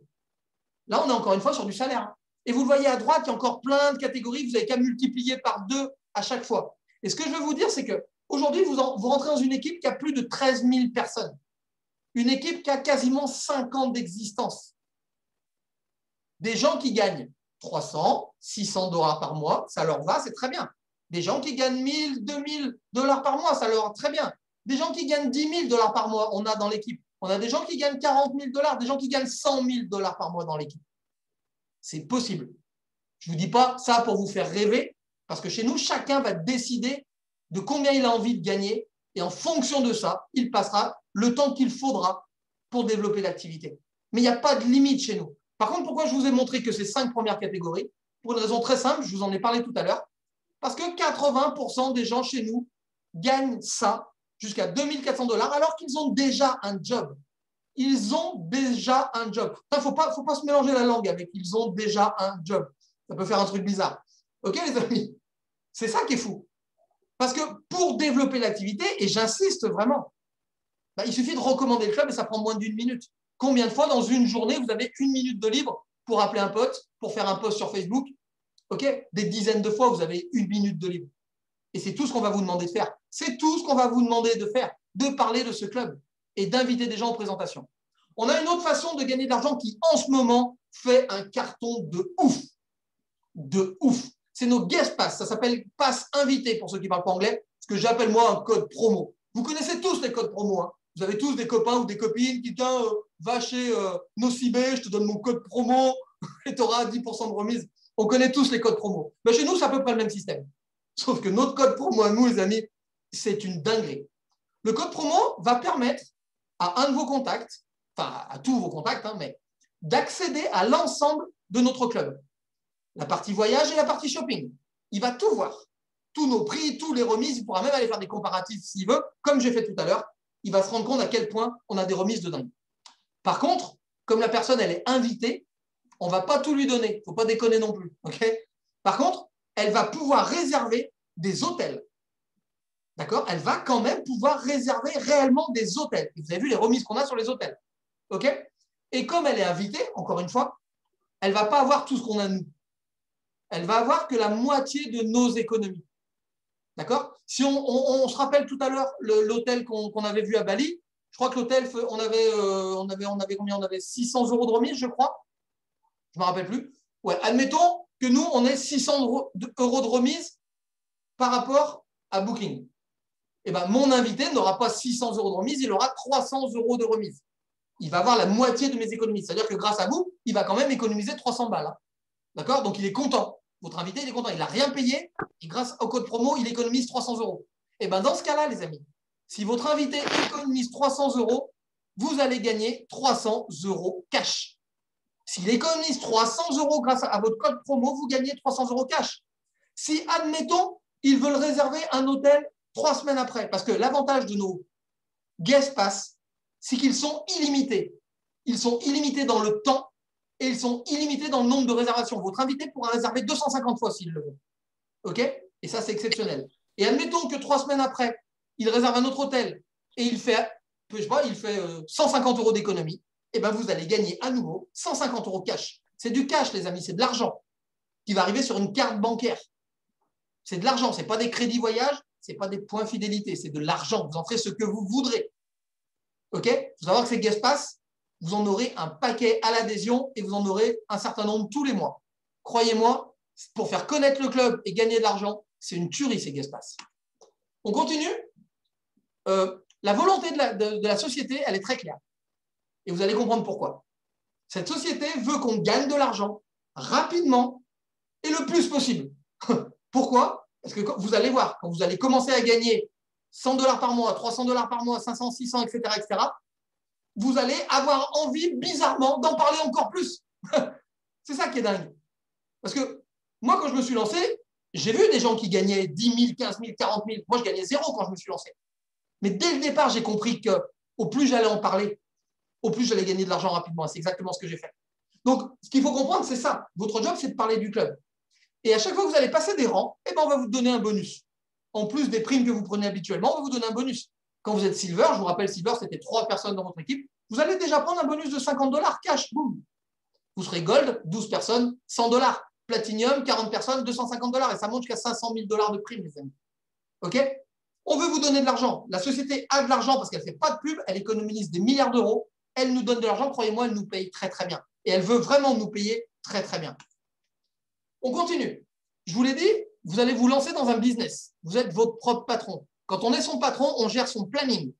Là, on est encore une fois sur du salaire. Hein. Et vous le voyez à droite, il y a encore plein de catégories. Vous n'avez qu'à multiplier par 2 à chaque fois. Et ce que je veux vous dire, c'est qu'aujourd'hui, vous rentrez dans une équipe qui a plus de 13 000 personnes. Une équipe qui a quasiment 5 ans d'existence. Des gens qui gagnent 300, 600 $ par mois, ça leur va, c'est très bien. Des gens qui gagnent 1000, 2000 $ par mois, ça leur va très bien. Des gens qui gagnent 10 000 $ par mois, on a dans l'équipe. On a des gens qui gagnent 40 000 $, des gens qui gagnent 100 000 $ par mois dans l'équipe. C'est possible. Je ne vous dis pas ça pour vous faire rêver, parce que chez nous, chacun va décider de combien il a envie de gagner, et en fonction de ça, il passera le temps qu'il faudra pour développer l'activité. Mais il n'y a pas de limite chez nous. Par contre, pourquoi je vous ai montré que ces 5 premières catégories? Pour une raison très simple, je vous en ai parlé tout à l'heure, parce que 80% des gens chez nous gagnent ça jusqu'à 2400 $ alors qu'ils ont déjà un job. Ils ont déjà un job. Il ne faut pas se mélanger la langue avec « ils ont déjà un job ». Ça peut faire un truc bizarre. OK, les amis? C'est ça qui est fou. Parce que pour développer l'activité, et j'insiste vraiment, il suffit de recommander le club et ça prend moins d'1 minute. Combien de fois dans une journée, vous avez 1 minute de libre pour appeler un pote, pour faire un post sur Facebook? OK? Des dizaines de fois, vous avez 1 minute de libre. Et c'est tout ce qu'on va vous demander de faire. C'est tout ce qu'on va vous demander de faire, de parler de ce club et d'inviter des gens en présentation. On a une autre façon de gagner de l'argent qui, en ce moment, fait un carton de ouf. De ouf. C'est nos guest pass. Ça s'appelle pass invité pour ceux qui ne parlent pas anglais, ce que j'appelle moi un code promo. Vous connaissez tous les codes promo. Hein. Vous avez tous des copains ou des copines qui disent va chez Nocibé, je te donne mon code promo et tu auras 10% de remise. On connaît tous les codes promo. Mais chez nous, c'est à peu près le même système. Sauf que notre code promo à nous, les amis, c'est une dinguerie. Le code promo va permettre à un de vos contacts, enfin à tous vos contacts, hein, mais d'accéder à l'ensemble de notre club. La partie voyage et la partie shopping. Il va tout voir. Tous nos prix, tous les remises. Il pourra même aller faire des comparatifs s'il veut, comme j'ai fait tout à l'heure. Il va se rendre compte à quel point on a des remises de dingue. Par contre, comme la personne, elle est invitée, on ne va pas tout lui donner. Il ne faut pas déconner non plus. Okay. Par contre, elle va pouvoir réserver des hôtels. D'accord? Elle va quand même pouvoir réserver réellement des hôtels. Et vous avez vu les remises qu'on a sur les hôtels. OK? Et comme elle est invitée, encore une fois, elle ne va pas avoir tout ce qu'on a nous. Elle va avoir que la moitié de nos économies. D'accord? Si on se rappelle tout à l'heure l'hôtel qu'on avait vu à Bali, je crois que l'hôtel, on avait combien? On avait 600 € de remise, je crois. Je ne me rappelle plus. Ouais, admettons que nous, on ait 600 € de remise par rapport à Booking. Eh ben, mon invité n'aura pas 600 € de remise, il aura 300 € de remise. Il va avoir la moitié de mes économies. C'est-à-dire que grâce à vous, il va quand même économiser 300 balles. Hein. D'accord? Donc, il est content. Votre invité, il est content. Il n'a rien payé et grâce au code promo, il économise 300 euros. Et bien, dans ce cas-là, les amis, si votre invité économise 300 euros, vous allez gagner 300 euros cash. S'il économise 300 euros grâce à votre code promo, vous gagnez 300 euros cash. Si, admettons, ils veulent réserver un hôtel 3 semaines après, parce que l'avantage de nos guest pass, c'est qu'ils sont illimités. Ils sont illimités dans le temps et ils sont illimités dans le nombre de réservations. Votre invité pourra réserver 250 fois s'il le veut. OK? Et ça, c'est exceptionnel. Et admettons que 3 semaines après, il réserve un autre hôtel et il fait, je sais pas, il fait 150 euros d'économie. Et bien, vous allez gagner à nouveau 150 euros cash. C'est du cash, les amis, c'est de l'argent qui va arriver sur une carte bancaire. C'est de l'argent, ce n'est pas des crédits voyage, ce n'est pas des points fidélité, c'est de l'argent. Vous en ferez ce que vous voudrez. OK? Il faut savoir que ces guest pass, vous en aurez un paquet à l'adhésion et vous en aurez un certain nombre tous les mois. Croyez-moi, pour faire connaître le club et gagner de l'argent, c'est une tuerie ces guest pass. On continue. La volonté de la société, elle est très claire. Et vous allez comprendre pourquoi. Cette société veut qu'on gagne de l'argent rapidement et le plus possible. Pourquoi? Parce que vous allez voir, quand vous allez commencer à gagner 100 $ par mois, 300 $ par mois, 500, 600, etc., vous allez avoir envie, bizarrement, d'en parler encore plus. C'est ça qui est dingue. Parce que moi, quand je me suis lancé, j'ai vu des gens qui gagnaient 10 000, 15 000, 40 000. Moi, je gagnais 0 quand je me suis lancé. Mais dès le départ, j'ai compris qu'au plus j'allais en parler, au plus j'allais gagner de l'argent rapidement. C'est exactement ce que j'ai fait. Donc, ce qu'il faut comprendre, c'est ça. Votre job, c'est de parler du club. Et à chaque fois que vous allez passer des rangs, eh ben, on va vous donner un bonus. En plus des primes que vous prenez habituellement, on va vous donner un bonus. Quand vous êtes silver, je vous rappelle, silver, c'était 3 personnes dans votre équipe, vous allez déjà prendre un bonus de 50 $ cash. Boum. Vous serez gold, 12 personnes, 100 $. Platinum, 40 personnes, 250 $. Et ça monte jusqu'à 500 000 $ de primes, les amis. OK? On veut vous donner de l'argent. La société a de l'argent parce qu'elle ne fait pas de pub, elle économise des milliards d'euros. Elle nous donne de l'argent, croyez-moi, elle nous paye très, très bien. Et elle veut vraiment nous payer très, très bien. On continue. Je vous l'ai dit, vous allez vous lancer dans un business. Vous êtes votre propre patron. Quand on est son patron, on gère son planning.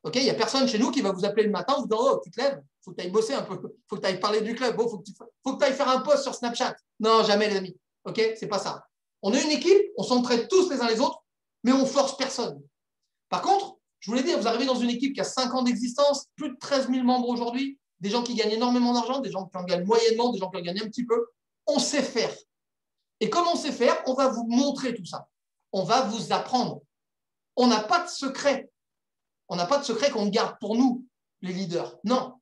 Okay, il n'y a personne chez nous qui va vous appeler le matin en vous disant « Oh, tu te lèves, il faut que tu ailles bosser un peu, il faut que tu ailles parler du club, il faut que tu ailles faire un post sur Snapchat. » Non, jamais, les amis. OK, c'est pas ça. On est une équipe, on s'entraide tous les uns les autres, mais on ne force personne. Par contre, je vous l'ai dit, vous arrivez dans une équipe qui a 5 ans d'existence, plus de 13 000 membres aujourd'hui, des gens qui gagnent énormément d'argent, des gens qui en gagnent moyennement, des gens qui en gagnent un petit peu. On sait faire. Et comme on sait faire, on va vous montrer tout ça. On va vous apprendre. On n'a pas de secret. On n'a pas de secret qu'on garde pour nous, les leaders. Non.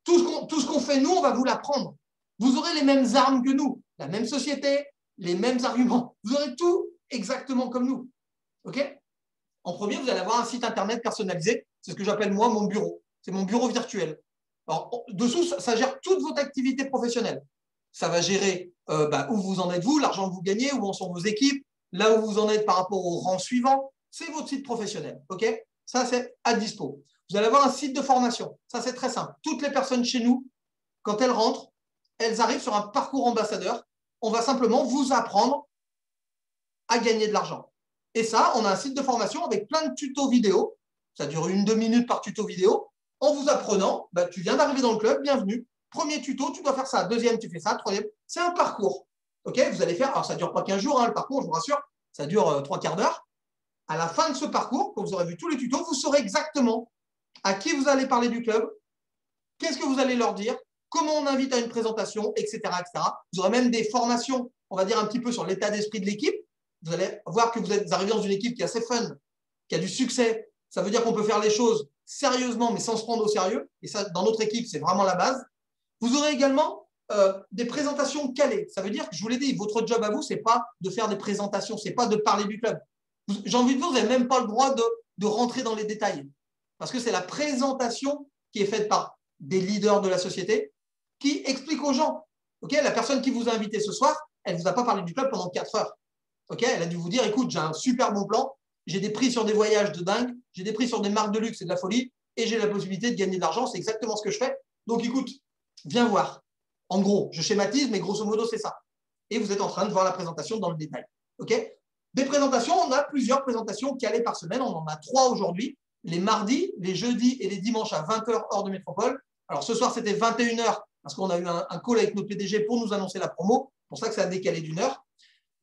Tout ce qu'on fait, nous, on va vous l'apprendre. Vous aurez les mêmes armes que nous, la même société, les mêmes arguments. Vous aurez tout exactement comme nous. OK? En premier, vous allez avoir un site internet personnalisé. C'est ce que j'appelle, moi, mon bureau. C'est mon bureau virtuel. Alors, dessous, ça gère toute votre activité professionnelle. Ça va gérer où vous en êtes, vous, l'argent que vous gagnez, où en sont vos équipes, là où vous en êtes par rapport au rang suivant. C'est votre site professionnel. OK? Ça, c'est à dispo. Vous allez avoir un site de formation. Ça, c'est très simple. Toutes les personnes chez nous, quand elles rentrent, elles arrivent sur un parcours ambassadeur. On va simplement vous apprendre à gagner de l'argent. Et ça, on a un site de formation avec plein de tutos vidéo. Ça dure 1-2 minutes par tuto vidéo. En vous apprenant, tu viens d'arriver dans le club, bienvenue. Premier tuto, tu dois faire ça. Deuxième, tu fais ça. Troisième, c'est un parcours. OK, vous allez faire, alors ça ne dure pas 15 jours, le parcours, je vous rassure. Ça dure 3 quarts d'heure. À la fin de ce parcours, quand vous aurez vu tous les tutos, vous saurez exactement à qui vous allez parler du club, qu'est-ce que vous allez leur dire, comment on invite à une présentation, etc., etc. Vous aurez même des formations, on va dire un petit peu sur l'état d'esprit de l'équipe. Vous allez voir que vous êtes arrivé dans une équipe qui est assez fun, qui a du succès. Ça veut dire qu'on peut faire les choses sérieusement, mais sans se prendre au sérieux. Et ça, dans notre équipe, c'est vraiment la base. Vous aurez également des présentations calées. Ça veut dire que, je vous l'ai dit, votre job à vous, ce n'est pas de faire des présentations, ce n'est pas de parler du club. J'ai envie de dire, vous n'avez même pas le droit de rentrer dans les détails. Parce que c'est la présentation qui est faite par des leaders de la société qui expliquent aux gens. Okay, la personne qui vous a invité ce soir, elle ne vous a pas parlé du club pendant 4 heures. Okay, elle a dû vous dire, écoute, j'ai un super bon plan, j'ai des prix sur des voyages de dingue, j'ai des prix sur des marques de luxe et de la folie, et j'ai la possibilité de gagner de l'argent, c'est exactement ce que je fais. Donc écoute, viens voir. En gros, je schématise, mais grosso modo, c'est ça. Et vous êtes en train de voir la présentation dans le détail. Okay, des présentations, on a plusieurs présentations calées par semaine. On en a 3 aujourd'hui, les mardis, les jeudis et les dimanches à 20 h hors de métropole. Alors ce soir, c'était 21 h parce qu'on a eu un call avec notre PDG pour nous annoncer la promo. pour ça que ça a décalé d'une heure.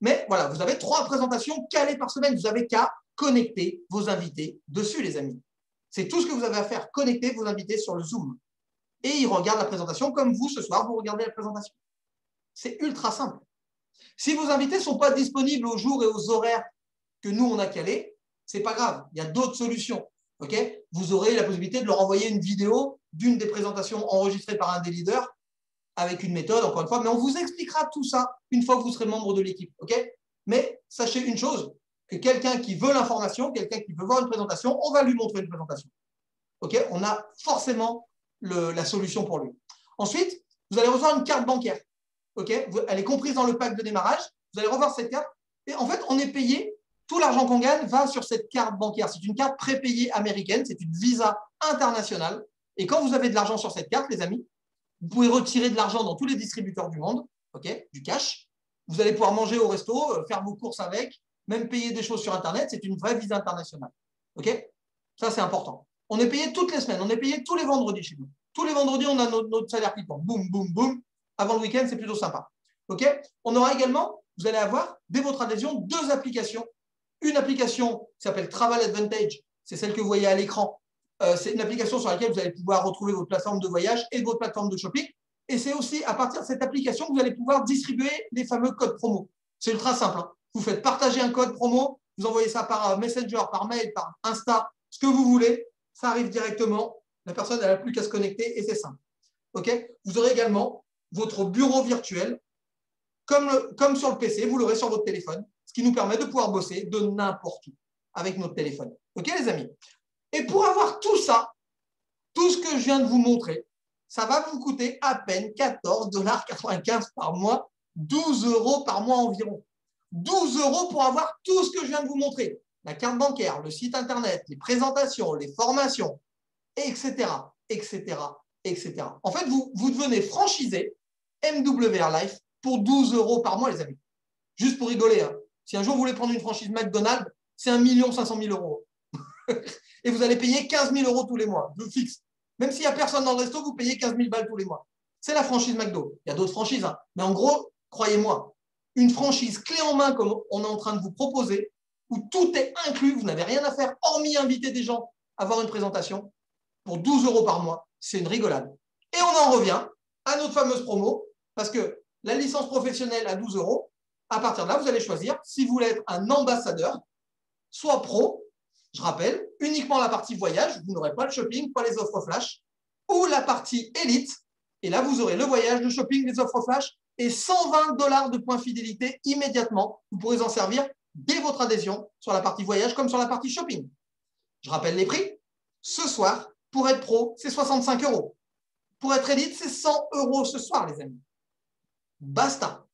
Mais voilà, vous avez 3 présentations calées par semaine. Vous n'avez qu'à connecter vos invités dessus, les amis. C'est tout ce que vous avez à faire, connecter vos invités sur le Zoom. Et ils regardent la présentation comme vous, ce soir, vous regardez la présentation. C'est ultra simple. Si vos invités ne sont pas disponibles aux jours et aux horaires que nous, on a calés, ce n'est pas grave. Il y a d'autres solutions. Okay, vous aurez la possibilité de leur envoyer une vidéo d'une des présentations enregistrées par un des leaders avec une méthode, encore une fois, mais on vous expliquera tout ça une fois que vous serez membre de l'équipe. Okay, mais sachez une chose, que quelqu'un qui veut l'information, quelqu'un qui veut voir une présentation, on va lui montrer une présentation. Okay, on a forcément la solution pour lui. Ensuite, vous allez recevoir une carte bancaire. Okay, elle est comprise dans le pack de démarrage. Vous allez revoir cette carte. Et en fait, on est payé. Tout l'argent qu'on gagne va sur cette carte bancaire. C'est une carte prépayée américaine, c'est une Visa internationale. Et quand vous avez de l'argent sur cette carte, les amis, vous pouvez retirer de l'argent dans tous les distributeurs du monde, okay, du cash. Vous allez pouvoir manger au resto, faire vos courses avec, même payer des choses sur Internet. C'est une vraie Visa internationale. Okay, ça, c'est important. On est payé toutes les semaines, on est payé tous les vendredis chez nous. Tous les vendredis, on a notre salaire qui tombe. Boum, boum, boum. Avant le week-end, c'est plutôt sympa. Okay, on aura également, vous allez avoir, dès votre adhésion, 2 applications. Une application qui s'appelle Travel Advantage, c'est celle que vous voyez à l'écran. C'est une application sur laquelle vous allez pouvoir retrouver votre plateforme de voyage et votre plateforme de shopping. Et c'est aussi à partir de cette application que vous allez pouvoir distribuer les fameux codes promo. C'est ultra simple. Hein. Vous faites partager un code promo, vous envoyez ça par Messenger, par mail, par Insta, ce que vous voulez. Ça arrive directement. La personne n'a plus qu'à se connecter et c'est simple. Okay, vous aurez également votre bureau virtuel. Comme sur le PC, vous l'aurez sur votre téléphone, ce qui nous permet de pouvoir bosser de n'importe où avec notre téléphone. OK, les amis? Et pour avoir tout ça, tout ce que je viens de vous montrer, ça va vous coûter à peine 14,95 $ par mois, 12 € par mois environ. 12 € pour avoir tout ce que je viens de vous montrer. La carte bancaire, le site Internet, les présentations, les formations, etc., etc., etc. En fait, vous devenez franchisé MWR Life pour 12 € par mois, les amis. Juste pour rigoler. Hein. Si un jour vous voulez prendre une franchise McDonald's, c'est 1 500 000 €. Et vous allez payer 15 000 € tous les mois, de fixe. Même s'il n'y a personne dans le resto, vous payez 15 000 balles tous les mois. C'est la franchise McDo. Il y a d'autres franchises. Hein. Mais en gros, croyez-moi, une franchise clé en main comme on est en train de vous proposer, où tout est inclus, vous n'avez rien à faire, hormis inviter des gens à voir une présentation, pour 12 € par mois, c'est une rigolade. Et on en revient à notre fameuse promo, parce que la licence professionnelle à 12 €, à partir de là, vous allez choisir si vous voulez être un ambassadeur, soit pro, je rappelle, uniquement la partie voyage, vous n'aurez pas le shopping, pas les offres flash, ou la partie élite, et là, vous aurez le voyage, le shopping, les offres flash, et 120 $ de points fidélité immédiatement. Vous pourrez en servir dès votre adhésion sur la partie voyage comme sur la partie shopping. Je rappelle les prix. Ce soir, pour être pro, c'est 65 €. Pour être élite, c'est 100 € ce soir, les amis. Basta.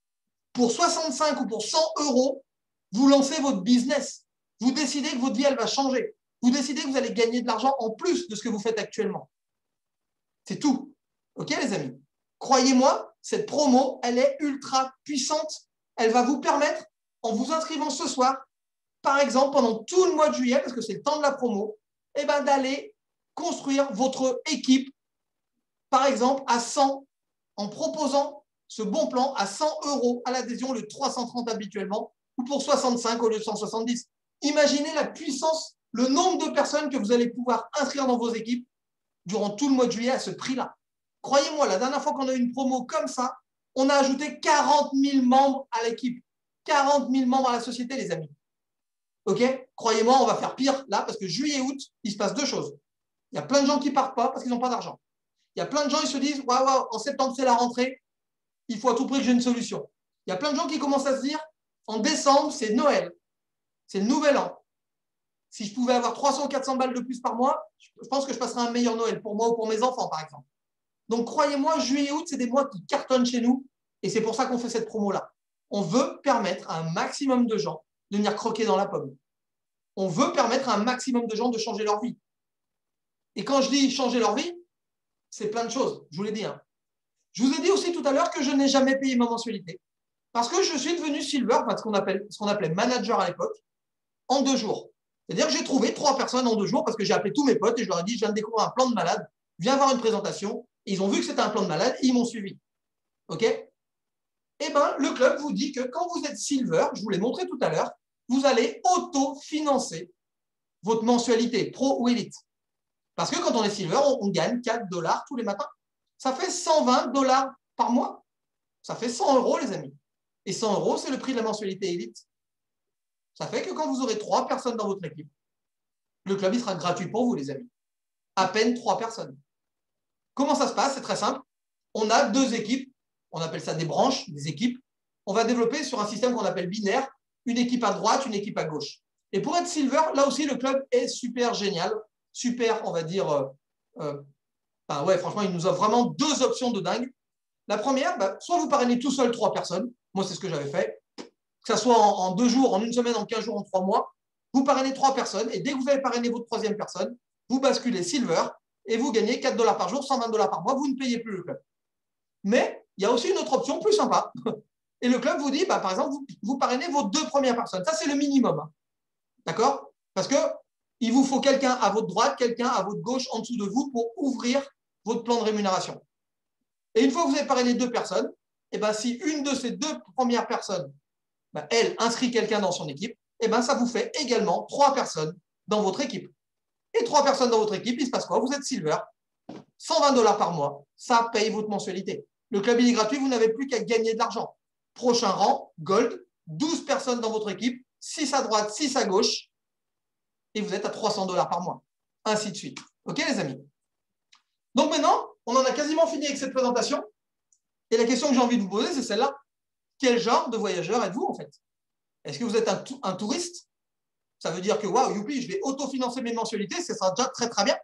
Pour 65 ou pour 100 €, vous lancez votre business. Vous décidez que votre vie, elle va changer. Vous décidez que vous allez gagner de l'argent en plus de ce que vous faites actuellement. C'est tout. OK, les amis? Croyez-moi, cette promo, elle est ultra puissante. Elle va vous permettre, en vous inscrivant ce soir, par exemple, pendant tout le mois de juillet, parce que c'est le temps de la promo, eh ben, d'aller construire votre équipe, par exemple, à 100, en proposant ce bon plan à 100 € à l'adhésion, au lieu de 330 habituellement, ou pour 65 au lieu de 170. Imaginez la puissance, le nombre de personnes que vous allez pouvoir inscrire dans vos équipes durant tout le mois de juillet à ce prix-là. Croyez-moi, la dernière fois qu'on a eu une promo comme ça, on a ajouté 40 000 membres à l'équipe. 40 000 membres à la société, les amis. OK? Croyez-moi, on va faire pire là, parce que juillet et août, il se passe 2 choses. Il y a plein de gens qui ne partent pas parce qu'ils n'ont pas d'argent. Il y a plein de gens qui se disent, waouh, en septembre, c'est la rentrée, il faut à tout prix que j'ai une solution. Il y a plein de gens qui commencent à se dire, en décembre, c'est Noël, c'est le nouvel an. Si je pouvais avoir 300 ou 400 balles de plus par mois, je pense que je passerais un meilleur Noël pour moi ou pour mes enfants, par exemple. Donc, croyez-moi, juillet et août, c'est des mois qui cartonnent chez nous et c'est pour ça qu'on fait cette promo-là. On veut permettre à un maximum de gens de venir croquer dans la pomme. On veut permettre à un maximum de gens de changer leur vie. Et quand je dis changer leur vie, c'est plein de choses, je vous l'ai dit. Hein. Je vous ai dit aussi tout à l'heure que je n'ai jamais payé ma mensualité parce que je suis devenu silver, enfin, ce qu'on appelait manager à l'époque, en 2 jours. C'est-à-dire que j'ai trouvé 3 personnes en 2 jours parce que j'ai appelé tous mes potes et je leur ai dit, je viens de découvrir un plan de malade, viens voir une présentation. Et ils ont vu que c'était un plan de malade et ils m'ont suivi. OK? eh ben, le club vous dit que quand vous êtes silver, je vous l'ai montré tout à l'heure, vous allez auto-financer votre mensualité, pro ou élite. Parce que quand on est silver, on gagne 4 $ tous les matins. Ça fait 120 $ par mois. Ça fait 100 €, les amis. Et 100 €, c'est le prix de la mensualité élite. Ça fait que quand vous aurez 3 personnes dans votre équipe, le club il sera gratuit pour vous, les amis. À peine 3 personnes. Comment ça se passe? C'est très simple. On a 2 équipes. On appelle ça des branches, des équipes. On va développer sur un système qu'on appelle binaire, une équipe à droite, une équipe à gauche. Et pour être silver, là aussi, le club est super génial. Super, on va dire. Ouais, franchement, il nous offre vraiment 2 options de dingue. La première, soit vous parrainez tout seul 3 personnes. Moi, c'est ce que j'avais fait. Que ça soit en 2 jours, en 1 semaine, en 15 jours, en 3 mois. Vous parrainez 3 personnes. Et dès que vous avez parrainé votre 3e personne, vous basculez silver et vous gagnez 4 $ par jour, 120 $ par mois. Vous ne payez plus le club. Mais il y a aussi une autre option plus sympa. Et le club vous dit, par exemple, vous parrainez vos 2 premières personnes. Ça, c'est le minimum. D'accord? Parce qu'il vous faut quelqu'un à votre droite, quelqu'un à votre gauche, en dessous de vous, pour ouvrir votre plan de rémunération. Et une fois que vous avez parrainé 2 personnes, et ben, si une de ces 2 premières personnes, elle inscrit quelqu'un dans son équipe, et ben, ça vous fait également 3 personnes dans votre équipe. Et 3 personnes dans votre équipe, il se passe quoi? Vous êtes silver, 120 $ par mois, ça paye votre mensualité. Le club il est gratuit, vous n'avez plus qu'à gagner de l'argent. Prochain rang, gold, 12 personnes dans votre équipe, 6 à droite, 6 à gauche, et vous êtes à 300 $ par mois. Ainsi de suite. OK, les amis? Donc maintenant, on en a quasiment fini avec cette présentation. Et la question que j'ai envie de vous poser, c'est celle-là. Quel genre de voyageur êtes-vous, en fait? Est-ce que vous êtes un touriste? Ça veut dire que, waouh, youpi, je vais autofinancer mes mensualités, ça sera déjà très, très bien.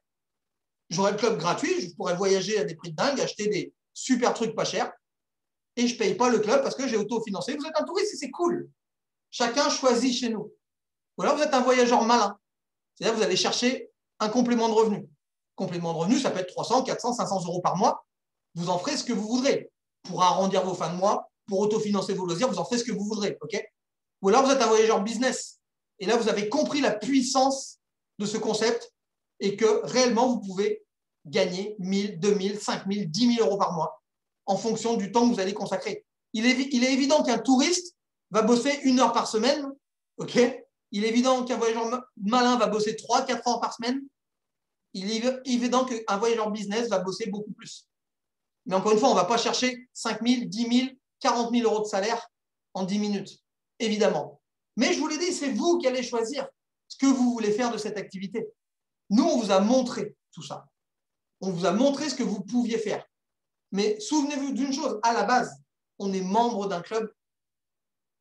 J'aurai le club gratuit, je pourrais voyager à des prix de dingue, acheter des super trucs pas chers, et je ne paye pas le club parce que j'ai autofinancé. Vous êtes un touriste et c'est cool. Chacun choisit chez nous. Ou alors vous êtes un voyageur malin. C'est-à-dire que vous allez chercher un complément de revenu. Complément de revenu, ça peut être 300, 400, 500 € par mois. Vous en ferez ce que vous voudrez. Pour arrondir vos fins de mois, pour autofinancer vos loisirs, vous en ferez ce que vous voudrez. Okay? Ou alors vous êtes un voyageur business. Et là, vous avez compris la puissance de ce concept et que réellement, vous pouvez gagner 1000, 2000, 5000, 10 000 € par mois en fonction du temps que vous allez consacrer. Il est évident qu'un touriste va bosser 1 heure par semaine. Okay? Il est évident qu'un voyageur malin va bosser 3-4 heures par semaine. Il est évident qu'un voyageur business va bosser beaucoup plus. Mais encore une fois, on ne va pas chercher 5 000, 10 000, 40 000 € de salaire en 10 minutes, évidemment. Mais je vous l'ai dit, c'est vous qui allez choisir ce que vous voulez faire de cette activité. Nous, on vous a montré tout ça. On vous a montré ce que vous pouviez faire. Mais souvenez-vous d'une chose, à la base, on est membre d'un club,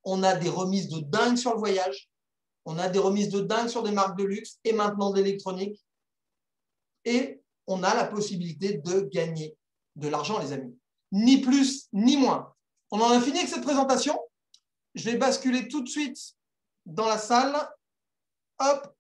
on a des remises de dingue sur le voyage, on a des remises de dingue sur des marques de luxe et maintenant de l'électronique. Et on a la possibilité de gagner de l'argent, les amis. Ni plus, ni moins. On en a fini avec cette présentation. Je vais basculer tout de suite dans la salle. Hop,